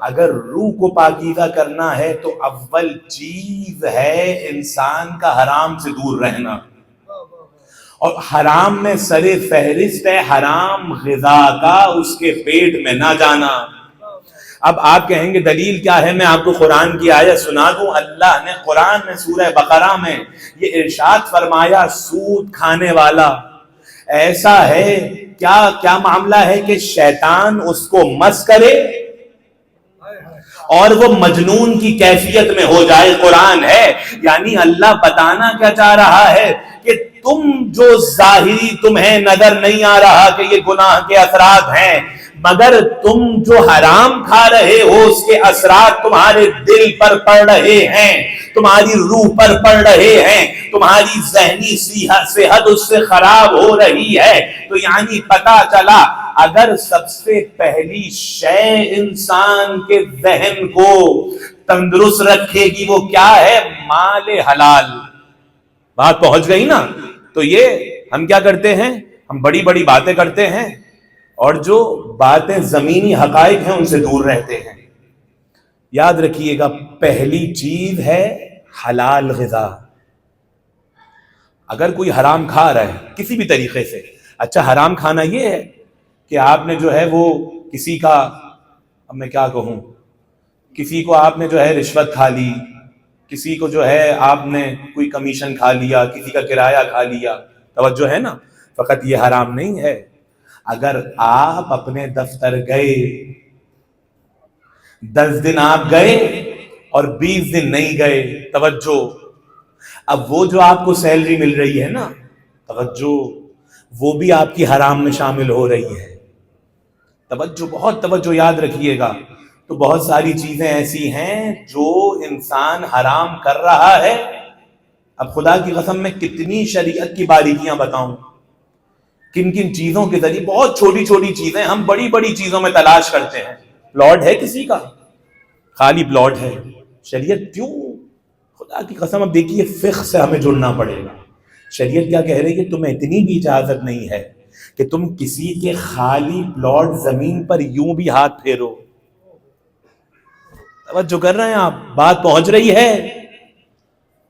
Speaker 2: اگر روح کو پاکیزہ کرنا ہے تو اول چیز ہے انسان کا حرام سے دور رہنا، اور حرام میں سر فہرست ہے حرام غذا کا، اس کے پیٹ میں نہ جانا۔ اب آپ کہیں گے دلیل کیا ہے؟ میں آپ کو قرآن کی آیت سنا دوں۔ اللہ نے قرآن میں سورہ بقرہ میں یہ ارشاد فرمایا، سود کھانے والا ایسا ہے، کیا معاملہ ہے کہ شیطان اس کو مس کرے اور وہ مجنون کی کیفیت میں ہو جائے۔ قرآن ہے، یعنی اللہ بتانا کیا چاہ رہا ہے کہ تم جو ظاہری تمہیں نظر نہیں آ رہا کہ یہ گناہ کے اثرات ہیں، مگر تم جو حرام کھا رہے ہو اس کے اثرات تمہارے دل پر پڑ رہے ہیں، تمہاری روح پر پڑ رہے ہیں، تمہاری ذہنی صحت اس سے خراب ہو رہی ہے۔ تو یعنی پتہ چلا اگر سب سے پہلی شے انسان کے ذہن کو تندرست رکھے گی وہ کیا ہے؟ مال حلال۔ بات پہنچ گئی نا؟ تو یہ ہم کیا کرتے ہیں؟ ہم بڑی بڑی باتیں کرتے ہیں اور جو باتیں زمینی حقائق ہیں ان سے دور رہتے ہیں۔ یاد رکھیے گا پہلی چیز ہے حلال غذا۔ اگر کوئی حرام کھا رہا ہے کسی بھی طریقے سے، اچھا حرام کھانا یہ ہے کہ آپ نے جو ہے وہ کسی کا، اب میں کیا کہوں، کسی کو آپ نے جو ہے رشوت کھا لی، کسی کو جو ہے آپ نے کوئی کمیشن کھا لیا، کسی کا کرایہ کھا لیا، توجہ ہے نا؟ فقط یہ حرام نہیں ہے۔ اگر آپ اپنے دفتر گئے، 10 دن آپ گئے اور 20 دن نہیں گئے، توجہ، اب وہ جو آپ کو سیلری مل رہی ہے نا، توجہ، وہ بھی آپ کی حرام میں شامل ہو رہی ہے۔ توجہ، بہت توجہ، یاد رکھیے گا۔ تو بہت ساری چیزیں ایسی ہیں جو انسان حرام کر رہا ہے۔ اب خدا کی قسم میں کتنی شریعت کی باریکیاں بتاؤں، کن کن چیزوں کے ذریعے، بہت چھوٹی چھوٹی چیزیں ہم بڑی بڑی چیزوں میں تلاش کرتے ہیں۔ پلاٹ ہے کسی کا، خالی پلاٹ ہے، شریعت کیوں؟ خدا کی قسم اب دیکھیے فقہ سے ہمیں جڑنا پڑے گا۔ شریعت کیا کہہ رہی ہے؟ تمہیں اتنی بھی اجازت نہیں ہے کہ تم کسی کے خالی پلاٹ زمین پر یوں بھی ہاتھ پھیرو۔ توجہ کر رہے ہیں آپ؟ بات پہنچ رہی ہے؟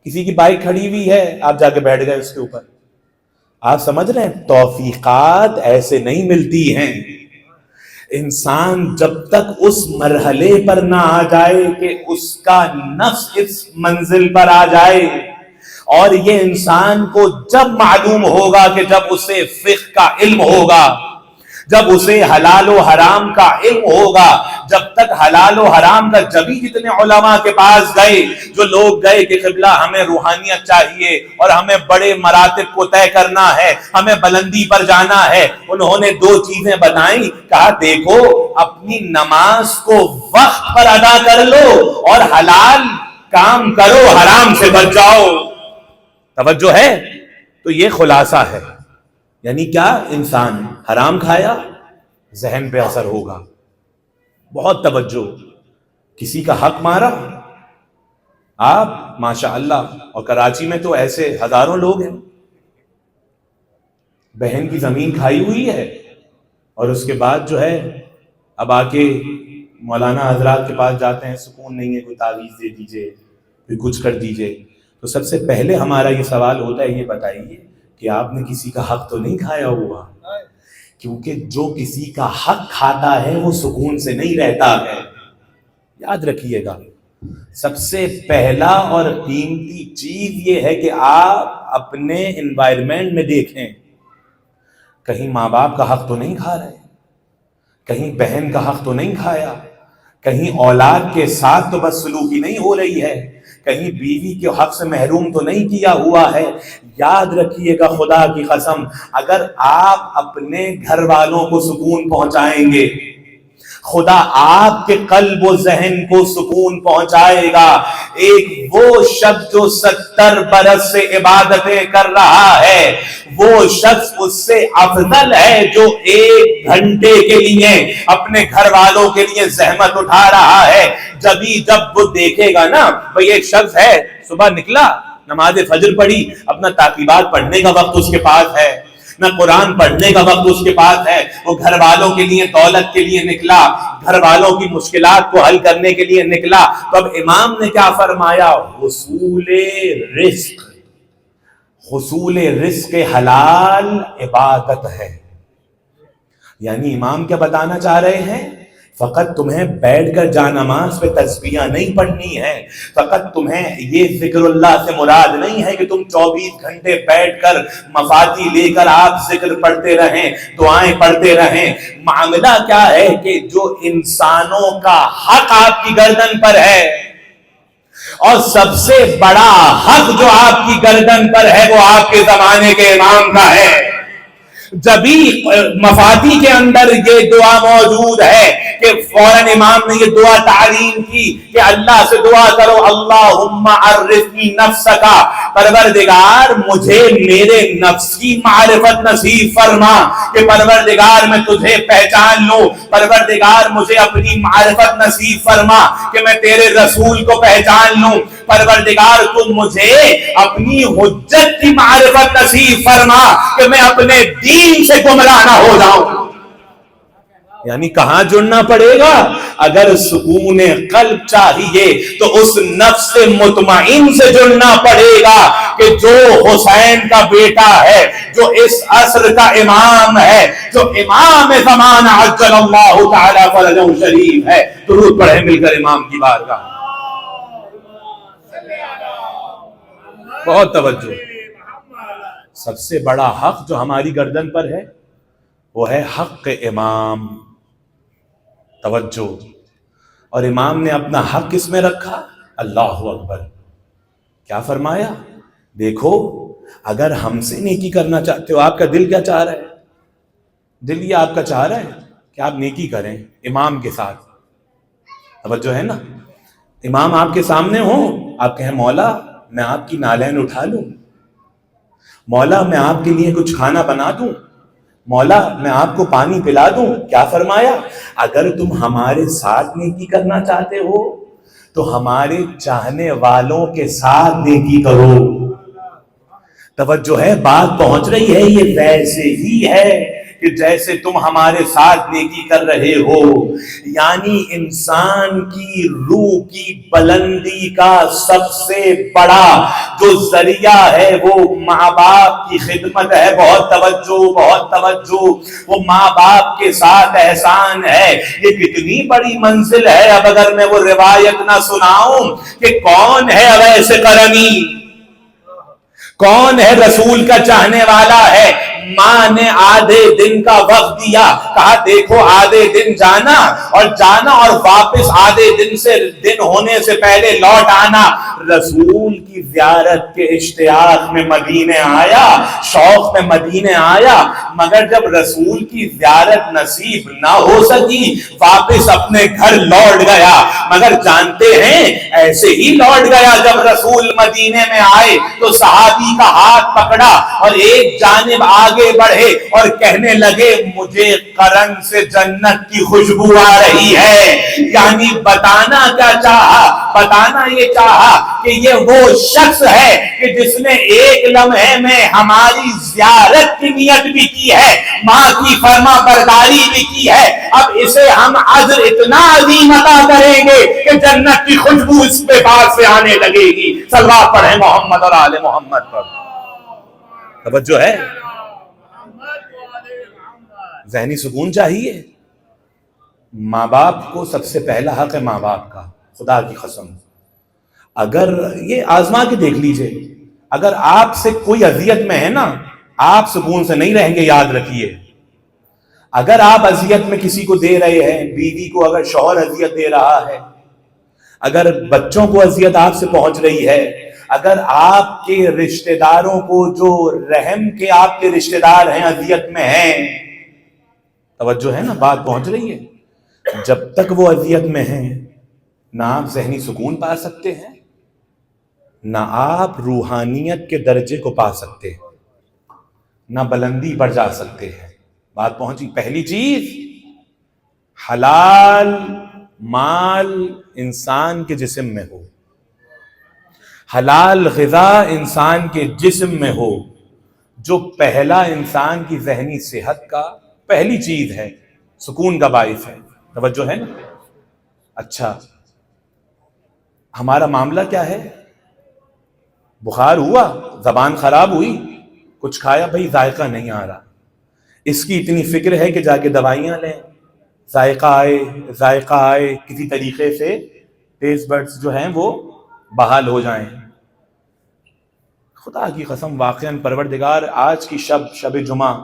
Speaker 2: کسی کی بائک کھڑی ہوئی ہے، آپ جا کے بیٹھ گئے اس کے اوپر، آپ سمجھ رہے ہیں؟ توفیقات ایسے نہیں ملتی ہیں۔ انسان جب تک اس مرحلے پر نہ آ جائے کہ اس کا نفس اس منزل پر آ جائے، اور یہ انسان کو جب معلوم ہوگا کہ جب اسے فقہ کا علم ہوگا، جب اسے حلال و حرام کا علم ہوگا، جب تک حلال و حرام کا، جبھی جتنے علماء کے پاس گئے، جو لوگ گئے کہ قبلہ ہمیں روحانیت چاہیے اور ہمیں بڑے مراتب کو طے کرنا ہے، ہمیں بلندی پر جانا ہے، انہوں نے 2 چیزیں بتائیں، کہا دیکھو اپنی نماز کو وقت پر ادا کر لو اور حلال کام کرو، حرام سے بچ جاؤ۔ توجہ ہے؟ تو یہ خلاصہ ہے، یعنی کیا؟ انسان حرام کھایا، ذہن پہ اثر ہوگا، بہت توجہ، کسی کا حق مارا، آپ ماشاء اللہ، اور کراچی میں تو ایسے ہزاروں لوگ ہیں، بہن کی زمین کھائی ہوئی ہے، اور اس کے بعد جو ہے اب آ کے مولانا حضرات کے پاس جاتے ہیں، سکون نہیں ہے، کوئی تعویذ دے دیجئے، کوئی کچھ کر دیجئے. تو سب سے پہلے ہمارا یہ سوال ہوتا ہے، یہ بتائیے کہ آپ نے کسی کا حق تو نہیں کھایا ہوا؟ کیونکہ جو کسی کا حق کھاتا ہے وہ سکون سے نہیں رہتا ہے. یاد رکھیے گا، سب سے پہلا اور قیمتی چیز یہ ہے کہ آپ اپنے انوائرمنٹ میں دیکھیں، کہیں ماں باپ کا حق تو نہیں کھا رہے، کہیں بہن کا حق تو نہیں کھایا، کہیں اولاد کے ساتھ تو بدسلوکی نہیں ہو رہی ہے، کہیں بیوی کے حق سے محروم تو نہیں کیا ہوا ہے. یاد رکھیے گا، خدا کی قسم، اگر آپ اپنے گھر والوں کو سکون پہنچائیں گے، خدا آپ کے قلب و ذہن کو سکون پہنچائے گا. ایک وہ شخص جو 70 برس سے عبادتیں کر رہا ہے، وہ شخص اس سے افضل ہے جو 1 گھنٹے کے لیے اپنے گھر والوں کے لیے زحمت اٹھا رہا ہے. جب وہ دیکھے گا نا، بھئی ایک شخص ہے، صبح نکلا، نماز فجر پڑھی، اپنا تعقیبات پڑھنے کا وقت اس کے پاس ہے، نہ قرآن پڑھنے کا وقت اس کے پاس ہے، وہ گھر والوں کے لیے دولت کے لیے نکلا، گھر والوں کی مشکلات کو حل کرنے کے لیے نکلا. تو اب امام نے کیا فرمایا؟ حصول رزق حلال عبادت ہے. یعنی امام کیا بتانا چاہ رہے ہیں؟ فقط تمہیں بیٹھ کر جانماز پہ تسبیحاں نہیں پڑھنی ہے، فقط تمہیں یہ ذکر اللہ سے مراد نہیں ہے کہ تم 24 گھنٹے بیٹھ کر مفاتی لے کر آپ ذکر پڑھتے رہیں، دعائیں پڑھتے رہیں. معاملہ کیا ہے کہ جو انسانوں کا حق آپ کی گردن پر ہے، اور سب سے بڑا حق جو آپ کی گردن پر ہے وہ آپ کے زمانے کے امام کا ہے. جبھی مفاتی کے اندر یہ دعا موجود ہے کہ فوراً امام نے یہ دعا تعلیم کی کہ اللہ سے دعا کرو، اللہم عرفنی نفسکا، پروردگار مجھے میرے نفس کی معرفت نصیب فرما، کہ پروردگار میں تجھے پہچان لوں، پروردگار مجھے اپنی معرفت نصیب فرما کہ میں تیرے رسول کو پہچان لوں، پروردگار تو مجھے اپنی حجت کی معرفت نصیب فرما کہ میں اپنے دین سے گمراہ نہ ہو جاؤں. یعنی کہاں جڑنا پڑے گا؟ اگر سکون قلب چاہیے تو اس نفس مطمئن سے جڑنا پڑے گا کہ جو حسین کا بیٹا ہے، جو اس عصر کا امام ہے، جو امام زمانہ عجل اللہ تعالی فرجہ شریف ہے. درود پڑھیں مل کر امام کی بارگاہ. بہت توجہ. سب سے بڑا حق جو ہماری گردن پر ہے وہ ہے حق امام. توجہ. اور امام نے اپنا حق کس میں رکھا؟ اللہ اکبر. کیا فرمایا؟ دیکھو، اگر ہم سے نیکی کرنا چاہتے ہو، آپ کا دل کیا چاہ رہا ہے؟ دل یہ آپ کا چاہ رہا ہے کہ آپ نیکی کریں امام کے ساتھ. توجہ ہے نا. امام آپ کے سامنے ہوں، آپ کہیں مولا میں آپ کی نالین اٹھا لوں، مولا میں آپ کے لیے کچھ کھانا بنا دوں، مولا میں آپ کو پانی پلا دوں. کیا فرمایا؟ اگر تم ہمارے ساتھ نیکی کرنا چاہتے ہو تو ہمارے چاہنے والوں کے ساتھ نیکی کرو. توجہ ہے، بات پہنچ رہی ہے. یہ ویسے ہی ہے کہ جیسے تم ہمارے ساتھ نیکی کر رہے ہو. یعنی انسان کی روح کی بلندی کا سب سے بڑا جو ذریعہ ہے وہ ماں باپ کی خدمت ہے. بہت توجہ، بہت توجہ. وہ ماں باپ کے ساتھ احسان ہے. یہ کتنی بڑی منزل ہے. اب اگر میں وہ روایت نہ سناؤں کہ کون ہے اویس قرنی، کون ہے رسول کا چاہنے والا ہے، ماں نے آدھے دن کا وقت دیا، کہا دیکھو آدھے دن جانا اور واپس آدھے دن ہونے سے پہلے لوٹ آنا. رسول کی زیارت کے اشتیاق میں مدینے آیا، شوق میں مدینے آیا، مگر جب رسول کی زیارت نصیب نہ ہو سکی واپس اپنے گھر لوٹ گیا. مگر جانتے ہیں ایسے ہی لوٹ گیا. جب رسول مدینے میں آئے تو صحابی کا ہاتھ پکڑا اور ایک جانب آگے آگے بڑھے اور کہنے لگے مجھے قرن سے جنت کی خوشبو آ رہی ہے. یعنی بتانا کیا چاہا؟ بتانا یہ چاہا کہ یہ وہ شخص ہے کہ جس نے ایک لمحے میں ہماری زیارت کی نیت بھی کی ہے, ماں کی فرما برداری بھی کی ہے. اب اسے ہم عذر اتنا عظیم عطا کریں گے کہ جنت کی خوشبو اس پہ پاس سے آنے لگے گی. صلوات پڑھیں محمد اور آل محمد پر. توجہ ہے؟ ذہنی سکون چاہیے. ماں باپ کو سب سے پہلا حق ہے ماں باپ کا, خدا کی قسم. اگر یہ آزما کے دیکھ لیجئے, اگر آپ سے کوئی اذیت میں ہے نا, آپ سکون سے نہیں رہیں گے, یاد رکھیے. اگر آپ اذیت میں کسی کو دے رہے ہیں, بیوی کو اگر شوہر اذیت دے رہا ہے, اگر بچوں کو اذیت آپ سے پہنچ رہی ہے, اگر آپ کے رشتہ داروں کو جو رحم کے آپ کے رشتہ دار ہیں اذیت میں ہیں, توجہ ہے نا, بات پہنچ رہی ہے. جب تک وہ اذیت میں ہیں نہ آپ ذہنی سکون پا سکتے ہیں, نہ آپ روحانیت کے درجے کو پا سکتے ہیں, نہ بلندی پر جا سکتے ہیں. بات پہنچی. پہلی چیز, حلال مال انسان کے جسم میں ہو, حلال غذا انسان کے جسم میں ہو, جو پہلا انسان کی ذہنی صحت کا پہلی چیز ہے, سکون کا باعث ہے. توجہ ہے نا. اچھا, ہمارا معاملہ کیا ہے؟ بخار ہوا, زبان خراب ہوئی, کچھ کھایا, بھائی ذائقہ نہیں آ رہا. اس کی اتنی فکر ہے کہ جا کے دوائیاں لیں, ذائقہ آئے, کسی طریقے سے ٹیسٹ برڈز جو ہیں وہ بحال ہو جائیں. خدا کی قسم واقعاً پروردگار آج کی شب جمعہ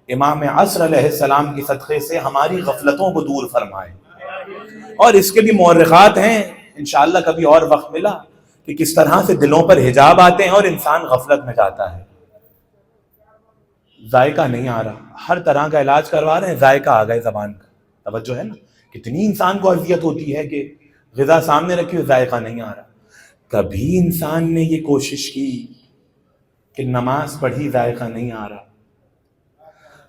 Speaker 2: امام عصر علیہ السلام کی صدقے سے ہماری غفلتوں کو دور فرمائے. اور اس کے بھی مورخات ہیں, انشاءاللہ کبھی اور وقت ملا, کہ کس طرح سے دلوں پر حجاب آتے ہیں اور انسان غفلت میں جاتا ہے. ذائقہ نہیں آ رہا, ہر طرح کا علاج کروا رہے ہیں, ذائقہ آ گئے زبان کا. توجہ ہے نا. کتنی انسان کو اذیت ہوتی ہے کہ غذا سامنے رکھی ہوئی, ذائقہ نہیں آ رہا. کبھی انسان نے یہ کوشش کی کہ نماز پڑھی, ذائقہ نہیں آ رہا,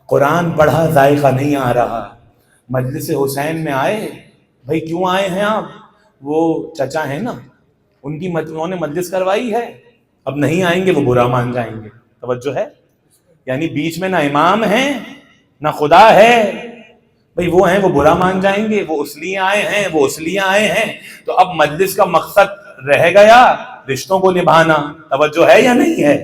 Speaker 2: قرآن پڑھا, ذائقہ نہیں آ رہا, مجلس حسین میں آئے, بھائی کیوں آئے ہیں آپ؟ وہ چچا ہیں نا, انہوں نے مجلس کروائی ہے, اب نہیں آئیں گے, وہ برا مان جائیں گے. توجہ ہے. یعنی بیچ میں نہ امام ہیں نہ خدا ہے, بھئی وہ ہیں, وہ برا مان جائیں گے, وہ اس لیے آئے ہیں, وہ اس لیے آئے ہیں. تو اب مجلس کا مقصد رہ گیا رشتوں کو نبھانا. توجہ ہے یا نہیں ہے؟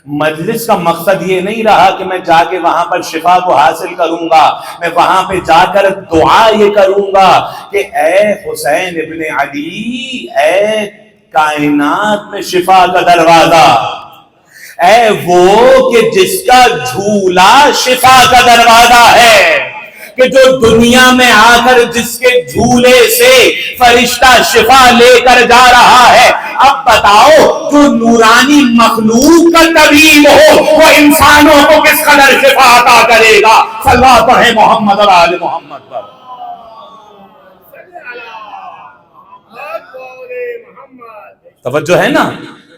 Speaker 2: مجلس کا مقصد یہ نہیں رہا کہ میں جا کے وہاں پر شفا کو حاصل کروں گا, میں وہاں پہ جا کر دعا یہ کروں گا کہ اے حسین ابن علی, اے کائنات میں شفا کا دروازہ, اے وہ کہ جس کا جھولا شفا کا دروازہ ہے, کہ جو دنیا میں آ کر جس کے جھولے سے فرشتہ شفا لے کر جا رہا ہے. اب بتاؤ جو نورانی مخلوق کا طبیب ہو وہ انسانوں کو کس قدر شفا عطا کرے گا. صلوات پڑھیں محمد اور آل محمد پر. توجہ ہے نا.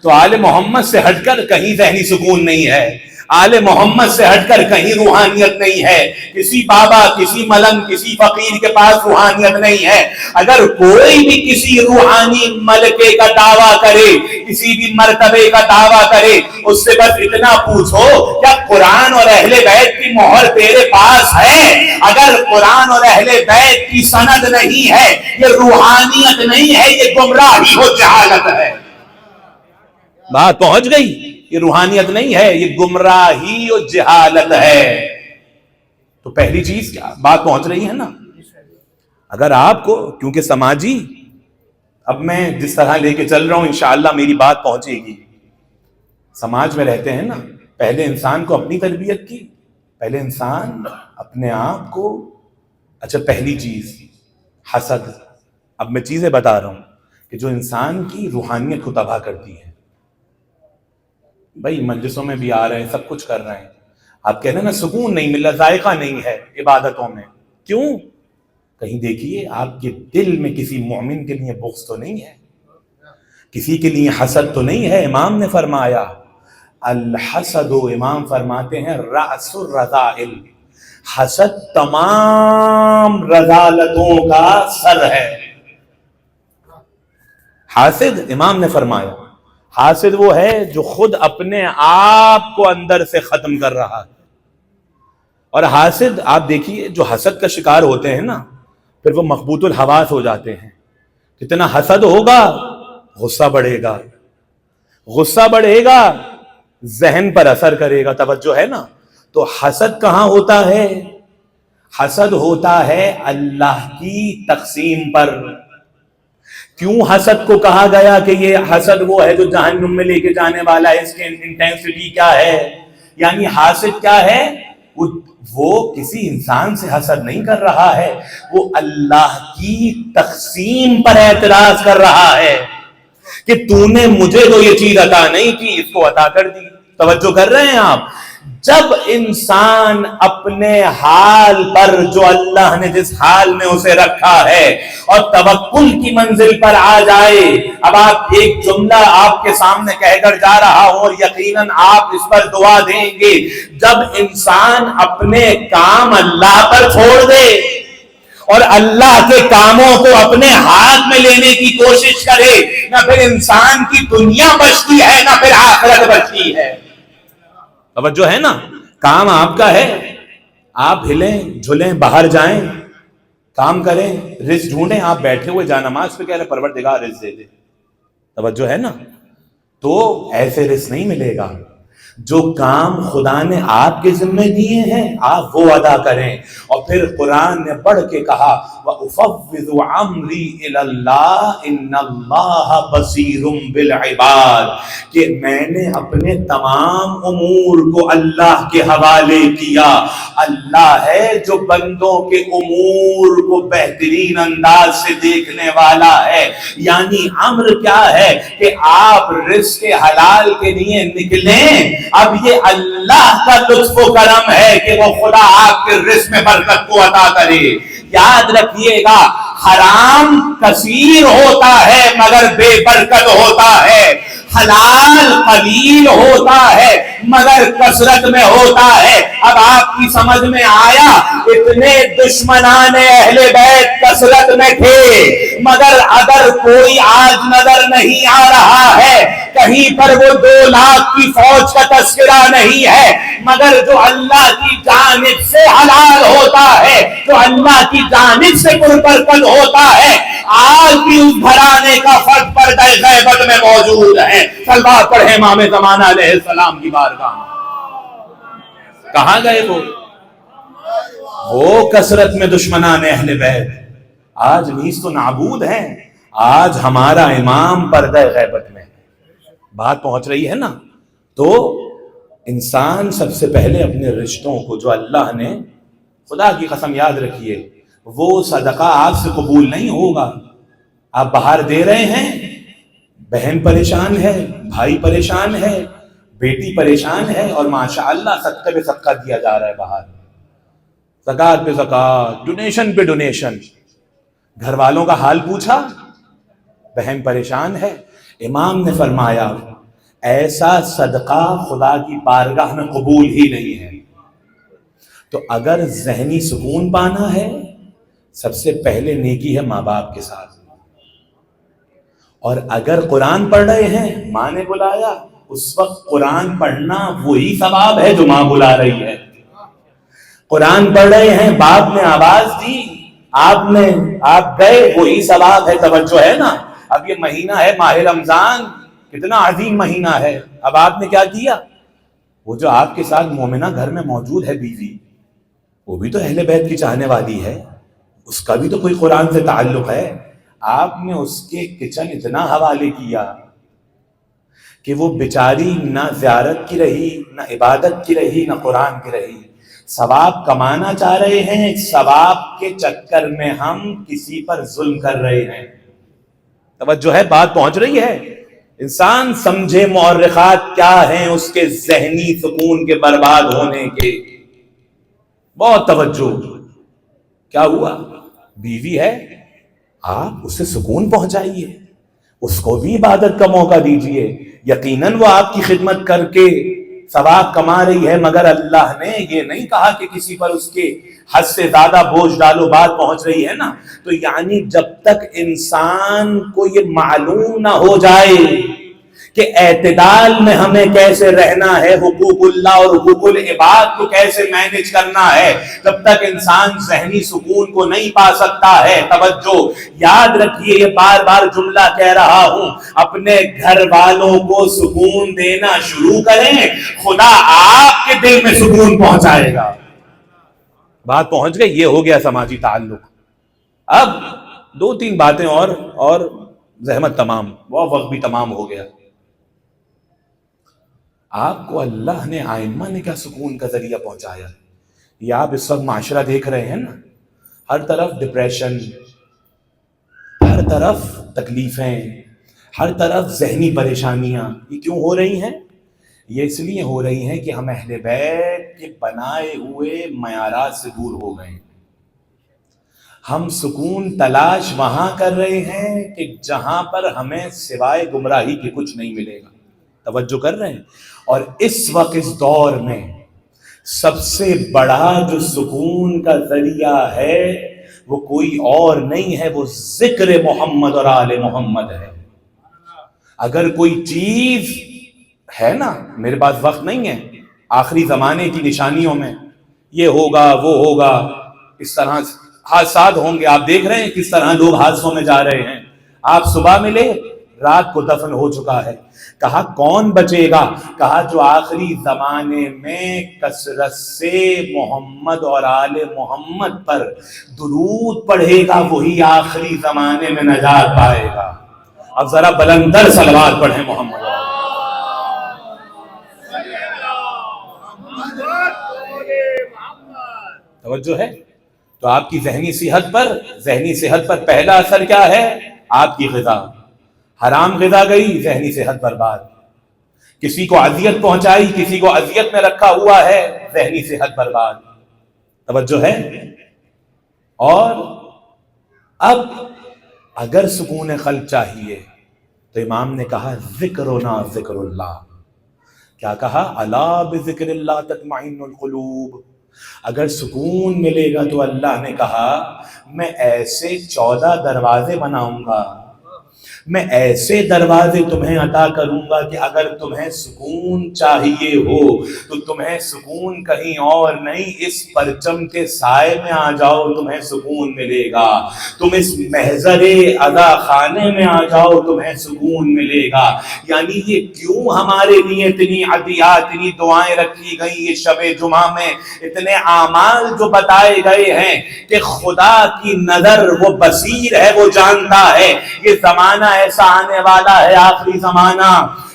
Speaker 2: تو آل محمد سے ہٹ کر کہیں ذہنی سکون نہیں ہے, آل محمد سے ہٹ کر کہیں روحانیت نہیں ہے. کسی بابا, کسی ملنگ, کسی فقیر کے پاس روحانیت نہیں ہے. اگر کوئی بھی کسی روحانی ملکے کا دعویٰ کرے, کسی بھی مرتبے کا دعویٰ کرے, اس سے بس اتنا پوچھو کیا قرآن اور اہل بیت کی مہر تیرے پاس ہے؟ اگر قرآن اور اہل بیت کی سند نہیں ہے, یہ روحانیت نہیں ہے, یہ گمراہی و جہالت ہے. بات پہنچ گئی. یہ روحانیت نہیں ہے, یہ گمراہی و جہالت ہے. تو پہلی چیز کیا بات پہنچ رہی ہے نا. اگر آپ کو, کیونکہ سماجی, اب میں جس طرح لے کے چل رہا ہوں انشاءاللہ میری بات پہنچے گی. سماج میں رہتے ہیں نا, پہلے انسان کو اپنی تربیت کی, پہلے انسان اپنے آپ کو. اچھا پہلی چیز حسد. اب میں چیزیں بتا رہا ہوں کہ جو انسان کی روحانیت کو تباہ کرتی ہے. بھائی مجلسوں میں بھی آ رہے ہیں, سب کچھ کر رہے ہیں, آپ کہہ رہے ہیں نا سکون نہیں مل رہا, ذائقہ نہیں ہے عبادتوں میں. کیوں؟ کہیں دیکھیے آپ کے دل میں کسی مومن کے لیے بغض تو نہیں ہے, کسی کے لیے حسد تو نہیں ہے. امام نے فرمایا الحسد، امام فرماتے ہیں رأس الرذائل، حسد تمام رذالتوں کا سر ہے۔ حاسد، امام نے فرمایا حاسد وہ ہے جو خود اپنے آپ کو اندر سے ختم کر رہا ہے۔ اور حاسد آپ دیکھیے جو حسد کا شکار ہوتے ہیں نا، پھر وہ مخبوط الحواس ہو جاتے ہیں۔ کتنا حسد ہوگا غصہ بڑھے گا، غصہ بڑھے گا ذہن پر اثر کرے گا، توجہ ہے نا۔ تو حسد کہاں ہوتا ہے؟ حسد ہوتا ہے اللہ کی تقسیم پر۔ کیوں حسد کو کہا گیا کہ یہ حسد وہ ہے جو جہنم میں لے کے جانے والا ہے؟ اس کی انٹینسٹی کیا ہے؟ یعنی حاسد کیا ہے؟ وہ کسی انسان سے حسد نہیں کر رہا ہے، وہ اللہ کی تقسیم پر اعتراض کر رہا ہے کہ تو نے مجھے تو یہ چیز عطا نہیں کی، اس کو عطا کر دی۔ توجہ کر رہے ہیں آپ؟ جب انسان اپنے حال پر، جو اللہ نے جس حال میں اسے رکھا ہے، اور توکل کی منزل پر آ جائے، اب آپ ایک جملہ آپ کے سامنے کہہ کر جا رہا ہوں اور یقیناً آپ اس پر دعا دیں گے، جب انسان اپنے کام اللہ پر چھوڑ دے اور اللہ کے کاموں کو اپنے ہاتھ میں لینے کی کوشش کرے، نہ پھر انسان کی دنیا بچتی ہے نہ پھر آخرت بچتی ہے۔ توجہ ہے نا؟ کام آپ کا ہے، آپ ہلیں جھلیں باہر جائیں، کام کریں، رزق ڈھونڈیں، آپ بیٹھے ہوئے جانماز پہ کہہ رہے پروردگار رزق دے دے۔ توجہ ہے نا؟ تو ایسے رزق نہیں ملے گا۔ جو کام خدا نے آپ کے ذمہ دیے ہیں آپ وہ ادا کریں۔ اور پھر قرآن نے بڑھ کے کہا وَأُفَوِّضُ عَمْرِي إِلَى اللَّهِ إِنَّ اللَّهَ بَصِيرٌ بِالْعِبَادِ، کہ میں نے اپنے تمام امور کو اللہ کے حوالے کیا۔ اللہ ہے جو بندوں کے امور کو بہترین انداز سے دیکھنے والا ہے۔ یعنی امر کیا ہے کہ آپ رزق حلال کے لیے نکلیں، اب یہ اللہ کا لطف و کرم ہے کہ وہ خدا آپ کے رزق میں برکت کو عطا کرے۔ یاد رکھیے گا حرام کثیر ہوتا ہے مگر بے برکت ہوتا ہے، حلال قلیل ہوتا ہے مگر کثرت میں ہوتا ہے۔ اب آپ کی سمجھ میں آیا، اتنے دشمنان اہل بیت کثرت میں تھے مگر اگر کوئی آج نظر نہیں آ رہا ہے، کہیں پر وہ 2 لاکھ کی فوج کا تذکرہ نہیں ہے، مگر جو اللہ کی جانب سے حلال ہوتا ہے، جو اللہ کی جانب سے پربرکت ہوتا ہے، آج بھی اس گھرانے کا فرد پردہ غیبت میں موجود ہے۔ سلوات پڑھیں امام زمانہ علیہ السلام کی بارگاہ میں۔ کہاں گئے وہ کثرت میں دشمنان اہل بیت؟ آج نیست و نابود ہیں۔ آج ہمارا امام پردہ غیبت میں۔ بات پہنچ رہی ہے نا؟ تو انسان سب سے پہلے اپنے رشتوں کو جو اللہ نے، خدا کی قسم یاد رکھیے، وہ صدقہ آپ سے قبول نہیں ہوگا۔ آپ باہر دے رہے ہیں، بہن پریشان ہے، بھائی پریشان ہے، بیٹی پریشان ہے، اور ماشاءاللہ صدقے پہ صدقہ دیا جا رہا ہے باہر، زکوٰۃ پہ زکوٰۃ، ڈونیشن پہ ڈونیشن۔ گھر والوں کا حال پوچھا، بہن پریشان ہے۔ امام نے فرمایا ایسا صدقہ خدا کی بارگاہ میں قبول ہی نہیں ہے۔ تو اگر ذہنی سکون پانا ہے، سب سے پہلے نیکی ہے ماں باپ کے ساتھ۔ اور اگر قرآن پڑھ رہے ہیں، ماں نے بلایا، اس وقت قرآن پڑھنا وہی ثواب ہے جو ماں بلا رہی ہے۔ قرآن پڑھ رہے ہیں، باپ نے آواز دی، آپ گئے، وہی ثواب ہے۔ توجہ ہے نا؟ اب یہ مہینہ ہے ماہ رمضان، کتنا عظیم مہینہ ہے۔ اب آپ نے کیا کیا؟ وہ جو آپ کے ساتھ مومنہ گھر میں موجود ہے بیوی، وہ بھی تو اہل بیت کی چاہنے والی ہے، اس کا بھی تو کوئی قرآن سے تعلق ہے۔ آپ نے اس کے کچن اتنا حوالے کیا کہ وہ بیچاری نہ زیارت کی رہی، نہ عبادت کی رہی، نہ قرآن کی رہی۔ ثواب کمانا چاہ رہے ہیں، ثواب کے چکر میں ہم کسی پر ظلم کر رہے ہیں۔ توجہ ہے؟ بات پہنچ رہی ہے؟ انسان سمجھے مورخات کیا ہیں اس کے ذہنی سکون کے برباد ہونے کے۔ بہت توجہ۔ کیا ہوا؟ بیوی ہے، آپ اسے سکون پہنچائیے، اس کو بھی عبادت کا موقع دیجئے۔ یقیناً وہ آپ کی خدمت کر کے ثواب کما رہی ہے، مگر اللہ نے یہ نہیں کہا کہ کسی پر اس کے حد سے زیادہ بوجھ ڈالو، بات پہنچ رہی ہے نا۔ تو یعنی جب تک انسان کو یہ معلوم نہ ہو جائے کہ اعتدال میں ہمیں کیسے رہنا ہے، حقوق اللہ اور حقوق العباد کو کیسے مینج کرنا ہے، تب تک انسان ذہنی سکون کو نہیں پا سکتا ہے۔ توجہ، یاد رکھیے، یہ بار بار جملہ کہہ رہا ہوں، اپنے گھر والوں کو سکون دینا شروع کریں، خدا آپ کے دل میں سکون پہنچائے گا۔ بات پہنچ گئی، یہ ہو گیا سماجی تعلق۔ اب دو تین باتیں اور زحمت تمام، وہ وقت بھی تمام ہو گیا۔ آپ کو اللہ نے، آئمہ نے کیا سکون کا ذریعہ پہنچایا؟ یہ آپ اس وقت معاشرہ دیکھ رہے ہیں نا، ہر طرف ڈپریشن، ہر طرف تکلیفیں، ہر طرف ذہنی پریشانیاں۔ یہ کیوں ہو رہی ہیں؟ یہ اس لیے ہو رہی ہیں کہ ہم اہل بیت کے بنائے ہوئے معیارات سے دور ہو گئے ہیں۔ ہم سکون تلاش وہاں کر رہے ہیں کہ جہاں پر ہمیں سوائے گمراہی کے کچھ نہیں ملے گا۔ توجہ کر رہے ہیں؟ اور اس وقت اس دور میں سب سے بڑا جو سکون کا ذریعہ ہے وہ کوئی اور نہیں ہے، وہ ذکر محمد اور آل محمد ہے۔ اگر کوئی چیز ہے نا، میرے پاس وقت نہیں ہے، آخری زمانے کی نشانیوں میں یہ ہوگا وہ ہوگا، اس طرح حادثات ہوں گے، آپ دیکھ رہے ہیں کس طرح لوگ حادثوں میں جا رہے ہیں۔ آپ صبح ملے، رات کو دفن ہو چکا ہے۔ کہا کون بچے گا؟ کہا جو آخری زمانے میں کثرت سے محمد اور آل محمد پر درود پڑھے گا وہی آخری زمانے میں نجات پائے گا۔ اب ذرا بلندر صلوات پڑھیں محمد۔ توجہ ہے؟ تو آپ کی ذہنی صحت پر پہلا اثر کیا ہے؟ آپ کی غذا۔ حرام غذا گئی، ذہنی صحت برباد۔ کسی کو اذیت پہنچائی، کسی کو اذیت میں رکھا ہوا ہے، ذہنی صحت برباد۔ توجہ ہے؟ اور اب اگر سکون قلب چاہیے تو امام نے کہا ذکرنا ذکر اللہ۔ کیا کہا؟ الا بذکر اللہ تطمئن القلوب۔ اگر سکون ملے گا تو اللہ نے کہا میں ایسے 14 دروازے بناؤں گا، میں ایسے دروازے تمہیں عطا کروں گا کہ اگر تمہیں سکون چاہیے ہو تو تمہیں سکون کہیں اور نہیں، اس پرچم کے سائے میں آ جاؤ، تمہیں سکون ملے گا۔ تم اس محضر عزا خانے میں آ جاؤ، تمہیں سکون ملے گا۔ یعنی یہ کیوں ہمارے لیے اتنی عطیات، اتنی دعائیں رکھی گئی یہ شب جمعہ میں، اتنے اعمال جو بتائے گئے ہیں کہ خدا کی نظر وہ بصیر ہے، وہ جانتا ہے۔ یہ زمانہ ایسا آنے والا ہے، آخری زمانہ،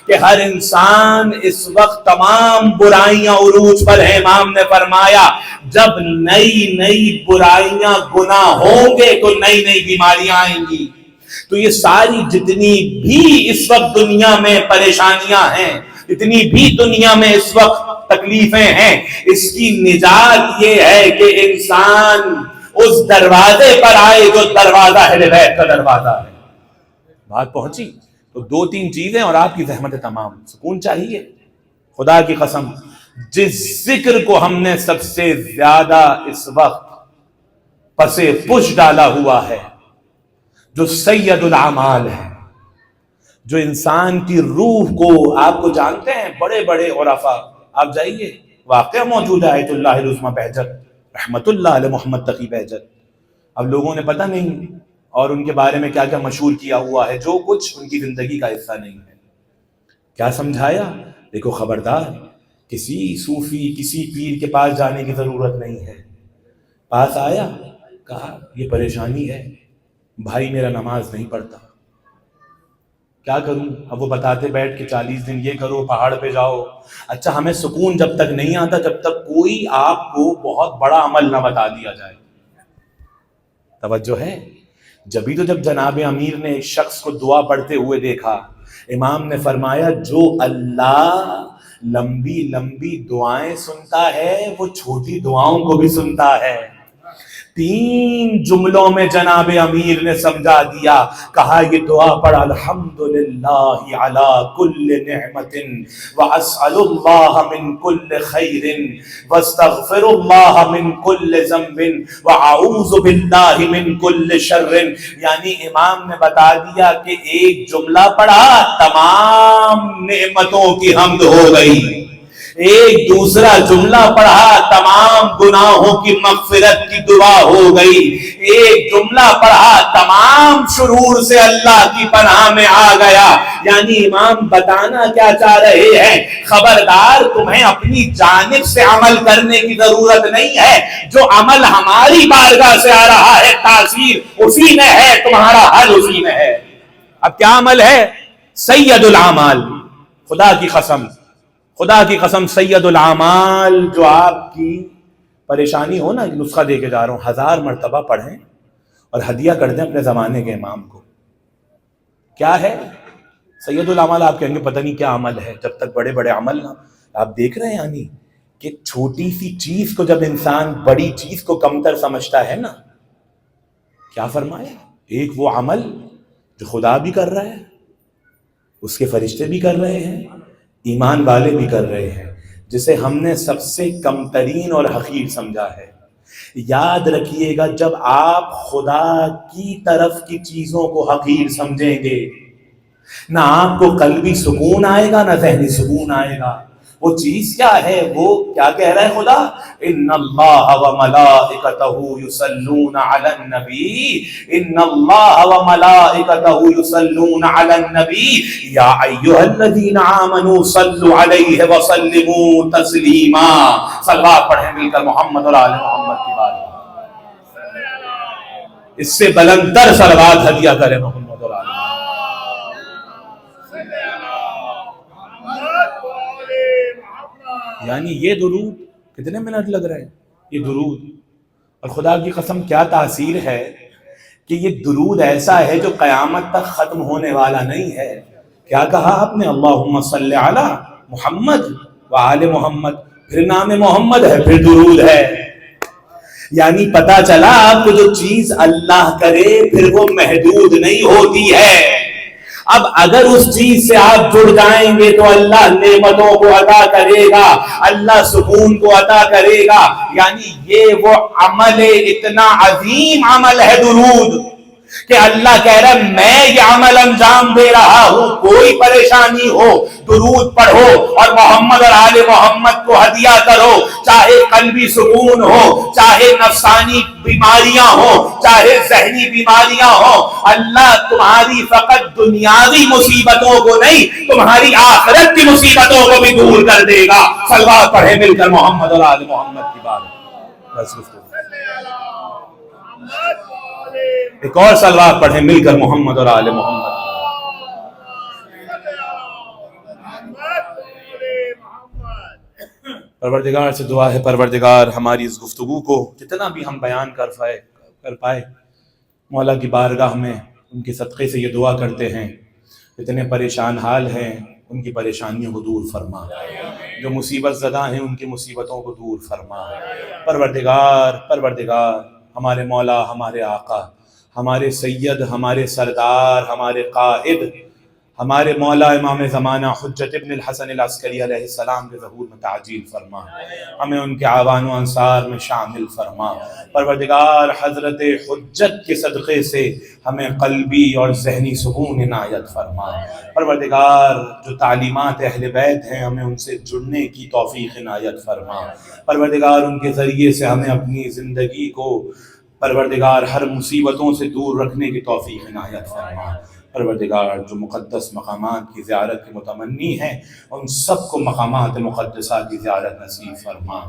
Speaker 2: کہ ہر انسان اس وقت تمام برائیاں عروج پر ہیں۔ امام نے فرمایا جب نئی نئی برائیاں گناہ ہوں گے تو نئی نئی بیماریاں آئیں گی۔ تو یہ ساری جتنی بھی اس وقت دنیا میں پریشانیاں ہیں، اتنی بھی دنیا میں اس وقت تکلیفیں ہیں، اس کی نجات یہ ہے کہ انسان اس دروازے پر آئے جو دروازہ اہل بیت کا دروازہ ہے۔ بات پہنچی؟ تو 2-3 چیزیں اور آپ کی زحمت تمام۔ سکون چاہیے؟ خدا کی قسم جس ذکر کو ہم نے سب سے زیادہ اس وقت پسے پش ڈالا ہوا ہے، جو سید العمال ہے، جو انسان کی روح کو، آپ کو جانتے ہیں بڑے بڑے عرفاء، آپ جائیے، واقعہ موجود ہے آیت اللہ العظمی بہجت رحمت اللہ علیہ محمد تقی بہجت۔ اب لوگوں نے پتہ نہیں اور ان کے بارے میں کیا کیا مشہور کیا ہوا ہے، جو کچھ ان کی زندگی کا حصہ نہیں ہے۔ کیا سمجھایا؟ دیکھو خبردار، کسی صوفی، کسی پیر کے پاس جانے کی ضرورت نہیں ہے۔ پاس آیا، کہا یہ پریشانی ہے، بھائی میرا نماز نہیں پڑھتا، کیا کروں؟ اب وہ بتاتے بیٹھ کے 40 دن یہ کرو، پہاڑ پہ جاؤ۔ اچھا، ہمیں سکون جب تک نہیں آتا جب تک کوئی آپ کو بہت بڑا عمل نہ بتا دیا جائے۔ توجہ ہے؟ جبھی تو جب جناب امیر نے ایک شخص کو دعا پڑھتے ہوئے دیکھا، امام نے فرمایا جو اللہ لمبی لمبی دعائیں سنتا ہے وہ چھوٹی دعاؤں کو بھی سنتا ہے۔ 3 جملوں میں جناب امیر نے سمجھا دیا. کہا یہ دعا پڑھ الحمدللہ علی کل نعمت واسأل اللہ من کل خیر واستغفر اللہ من کل ذنب واعوذ باللہ من کل شر. یعنی امام نے بتا دیا کہ ایک جملہ پڑھا تمام نعمتوں کی حمد ہو گئی, ایک دوسرا جملہ پڑھا تمام گناہوں کی مغفرت کی دعا ہو گئی, ایک جملہ پڑھا تمام شرور سے اللہ کی پناہ میں آ گیا. یعنی امام بتانا کیا چاہ رہے ہیں, خبردار تمہیں اپنی جانب سے عمل کرنے کی ضرورت نہیں ہے, جو عمل ہماری بارگاہ سے آ رہا ہے تاثیر اسی میں ہے, تمہارا حل اسی میں ہے. اب کیا عمل ہے؟ سید الاعمال. خدا کی قسم سید الاعمال جو آپ کی پریشانی ہو نا, نسخہ دے کے جا رہا ہوں, 1000 مرتبہ پڑھیں اور ہدیہ کر دیں اپنے زمانے کے امام کو. کیا ہے سید الاعمال؟ آپ کہیں گے پتہ نہیں کیا عمل ہے, جب تک بڑے بڑے عمل نہ. آپ دیکھ رہے ہیں یعنی کہ چھوٹی سی چیز کو جب انسان بڑی چیز کو کمتر سمجھتا ہے نا, کیا فرمایا, ایک وہ عمل جو خدا بھی کر رہا ہے, اس کے فرشتے بھی کر رہے ہیں, ایمان والے بھی کر رہے ہیں, جسے ہم نے سب سے کم ترین اور حقیر سمجھا ہے. یاد رکھیے گا, جب آپ خدا کی طرف کی چیزوں کو حقیر سمجھیں گے, نہ آپ کو قلبی سکون آئے گا نہ ذہنی سکون آئے گا. وہ چیز کیا ہے؟ وہ کیا کہہ رہا ہے خدا؟ ان اللہ وملائکتہ یصلون علی النبی, ان اللہ وملائکتہ یصلون علی النبی یا ایھا الذین آمنوا صلوا علیہ وسلموا تسلیما. صلوات پڑھیں مل کر محمد اور آل محمد کی بات. اس سے بلندر صلوات ہدیہ کریں محمد اور آل محمد. یعنی یہ درود کتنے منٹ لگ رہے ہیں یہ درود, اور خدا کی قسم کیا تاثیر ہے کہ یہ درود ایسا ہے جو قیامت تک ختم ہونے والا نہیں ہے. کیا کہا آپ نے؟ اللہم صلی علی محمد وآل محمد, پھر نام محمد ہے, پھر درود ہے. یعنی پتا چلا آپ کو جو چیز اللہ کرے پھر وہ محدود نہیں ہوتی ہے. اب اگر اس چیز سے آپ جڑ جائیں گے تو اللہ نعمتوں کو عطا کرے گا, اللہ سکون کو عطا کرے گا. یعنی یہ وہ عمل, اتنا عظیم عمل ہے درود کہ اللہ کہہ رہا ہے میں یہ عمل انجام دے رہا ہوں, کوئی پریشانی ہو درود پڑھو اور محمد اور آل محمد کو ہدیہ کرو, چاہے قلبی سکون ہو, چاہے نفسانی بیماریاں ہوں, چاہے ذہنی بیماریاں ہوں. اللہ تمہاری فقط دنیاوی مصیبتوں کو نہیں, تمہاری آخرت کی مصیبتوں کو بھی دور کر دے گا. صلوات پڑھے مل کر محمد اور آل محمد کی بات. ایک اور صلوات پڑھیں مل کر محمد اور آل محمد. پروردگار سے دعا ہے, پروردگار ہماری اس گفتگو کو جتنا بھی ہم بیان کر پائے مولا کی بارگاہ میں ان کے صدقے سے یہ دعا کرتے ہیں, اتنے پریشان حال ہیں ان کی پریشانیوں کو دور فرما, جو مصیبت زدہ ہیں ان کی مصیبتوں کو دور فرما. پروردگار ہمارے مولا, ہمارے آقا, ہمارے سید, ہمارے سردار, ہمارے قائد, ہمارے مولا امام زمانہ حجت ابن الحسن العسکری علیہ السلام کے ظہور میں تعجیل فرما, ہمیں ان کے اعوان و انصار میں شامل فرما. پروردگار حضرت حجت کے صدقے سے ہمیں قلبی اور ذہنی سکون عنایت فرما. پروردگار جو تعلیمات اہل بیت ہیں ہمیں ان سے جڑنے کی توفیق عنایت فرما. پروردگار ان کے ذریعے سے ہمیں اپنی زندگی کو پروردگار ہر مصیبتوں سے دور رکھنے کی توفیق عنایت فرما. پروردگار جو مقدس مقامات کی زیارت کے متمنی ہیں ان سب کو مقامات مقدسہ کی زیارت نصیب فرما.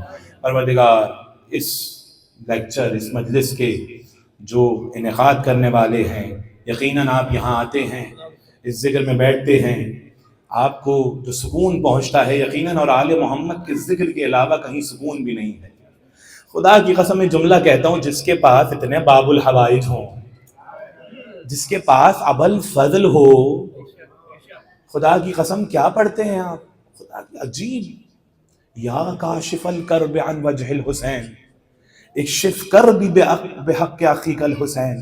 Speaker 2: پروردگار اس لیکچر, اس مجلس کے جو انعقاد کرنے والے ہیں, یقیناً آپ یہاں آتے ہیں, اس ذکر میں بیٹھتے ہیں, آپ کو جو سکون پہنچتا ہے یقیناً اور آل محمد کے ذکر کے علاوہ کہیں سکون بھی نہیں ہے. خدا کی قسم میں جملہ کہتا ہوں, جس کے پاس اتنے باب الحوائج ہوں, جس کے پاس ابل فضل ہو, خدا کی قسم کیا پڑھتے ہیں آپ؟ خدا کی عجیب, یا کاشف الکرب عن وجہ الحسین اکشف کر بھی بحق اخیک الحسین،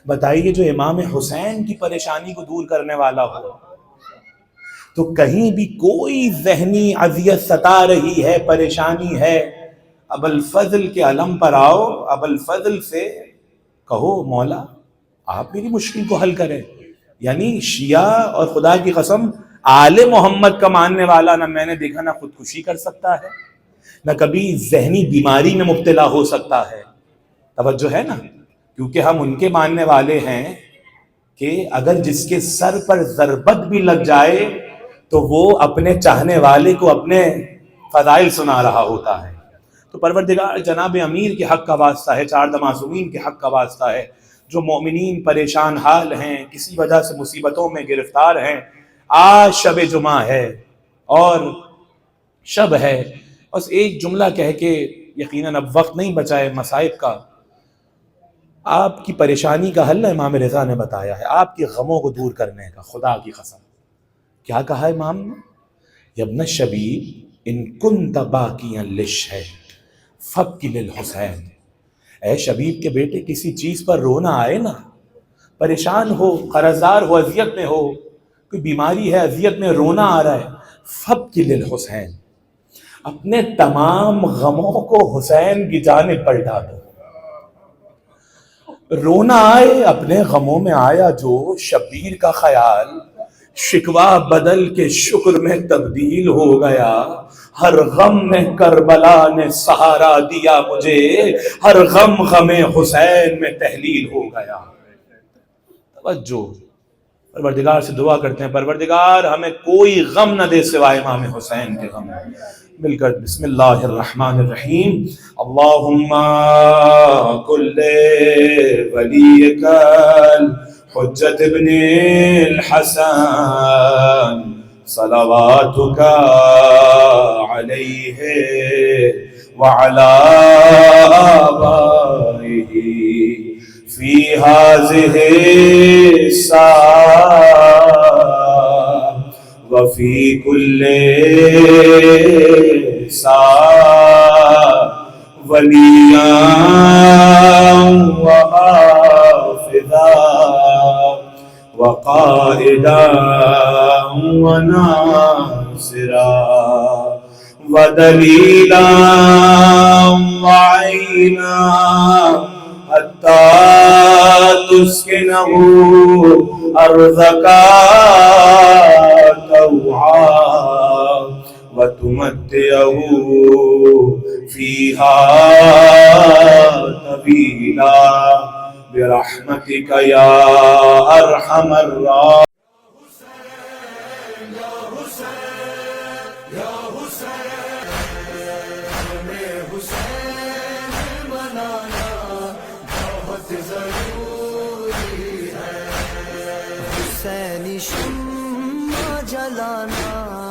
Speaker 2: بتائیے جو امام حسین کی پریشانی کو دور کرنے والا ہو، تو کہیں بھی کوئی ذہنی اذیت ستا رہی ہے، پریشانی ہے، ابوالفضل کے علم پر آؤ، ابوالفضل سے کہو مولا آپ میری مشکل کو حل کریں۔ یعنی شیعہ اور خدا کی قسم آل محمد کا ماننے والا نہ میں نے دیکھا نہ خودکشی کر سکتا ہے، نہ کبھی ذہنی بیماری میں مبتلا ہو سکتا ہے۔ توجہ ہے نا، کیونکہ ہم ان کے ماننے والے ہیں کہ اگر جس کے سر پر ضربت بھی لگ جائے تو وہ اپنے چاہنے والے کو اپنے فضائل سنا رہا ہوتا ہے۔ تو پروردگار جناب امیر کے حق کا واسطہ ہے، چار معصومین کے حق کا واسطہ ہے، جو مومنین پریشان حال ہیں، کسی وجہ سے مصیبتوں میں گرفتار ہیں، آج شب جمعہ ہے اور شب ہے، بس ایک جملہ کہہ کے یقیناً اب وقت نہیں بچا ہے مصائب کا، آپ کی پریشانی کا حل امام رضا نے بتایا ہے، آپ کے غموں کو دور کرنے کا۔ خدا کی قسم کیا کہا امام نے؟ یا ابن الشبیب ان کنت باقیا للشہد فابکی للحسین، اے شبیب کے بیٹے کسی چیز پر رونا آئے نا، پریشان ہو، قرضدار ہو، اذیت میں ہو، کوئی بیماری ہے، اذیت میں رونا آ رہا ہے، فابکی للحسین، اپنے تمام غموں کو حسین کی جانب پلٹا دو۔ رونا آئے، اپنے غموں میں آیا جو شبیر کا خیال شکوہ بدل کے شکر میں تبدیل ہو گیا، ہر غم میں کربلا نے سہارا دیا مجھے، ہر غم غم حسین میں تحلیل ہو گیا۔ توجہ، پروردگار سے دعا کرتے ہیں پروردگار ہمیں کوئی غم نہ دے سوائے امام حسین کے غم۔ مل کر بسم اللہ الرحمن الرحیم، اللہم کل ولیک الحجت ابن الحسن صلواتک علیہ وعلی آبائہ فی ہذہ الساعہ وفی کل ساعہ ولیاں وحافظا وقائدا وناصرا ودلیلا وعینا حتی تسکنہ ارضک طوعا وتمتعہ فیہا طویلا برحمتک یا ارحم الراحمین۔
Speaker 1: حسینی شمع جلانا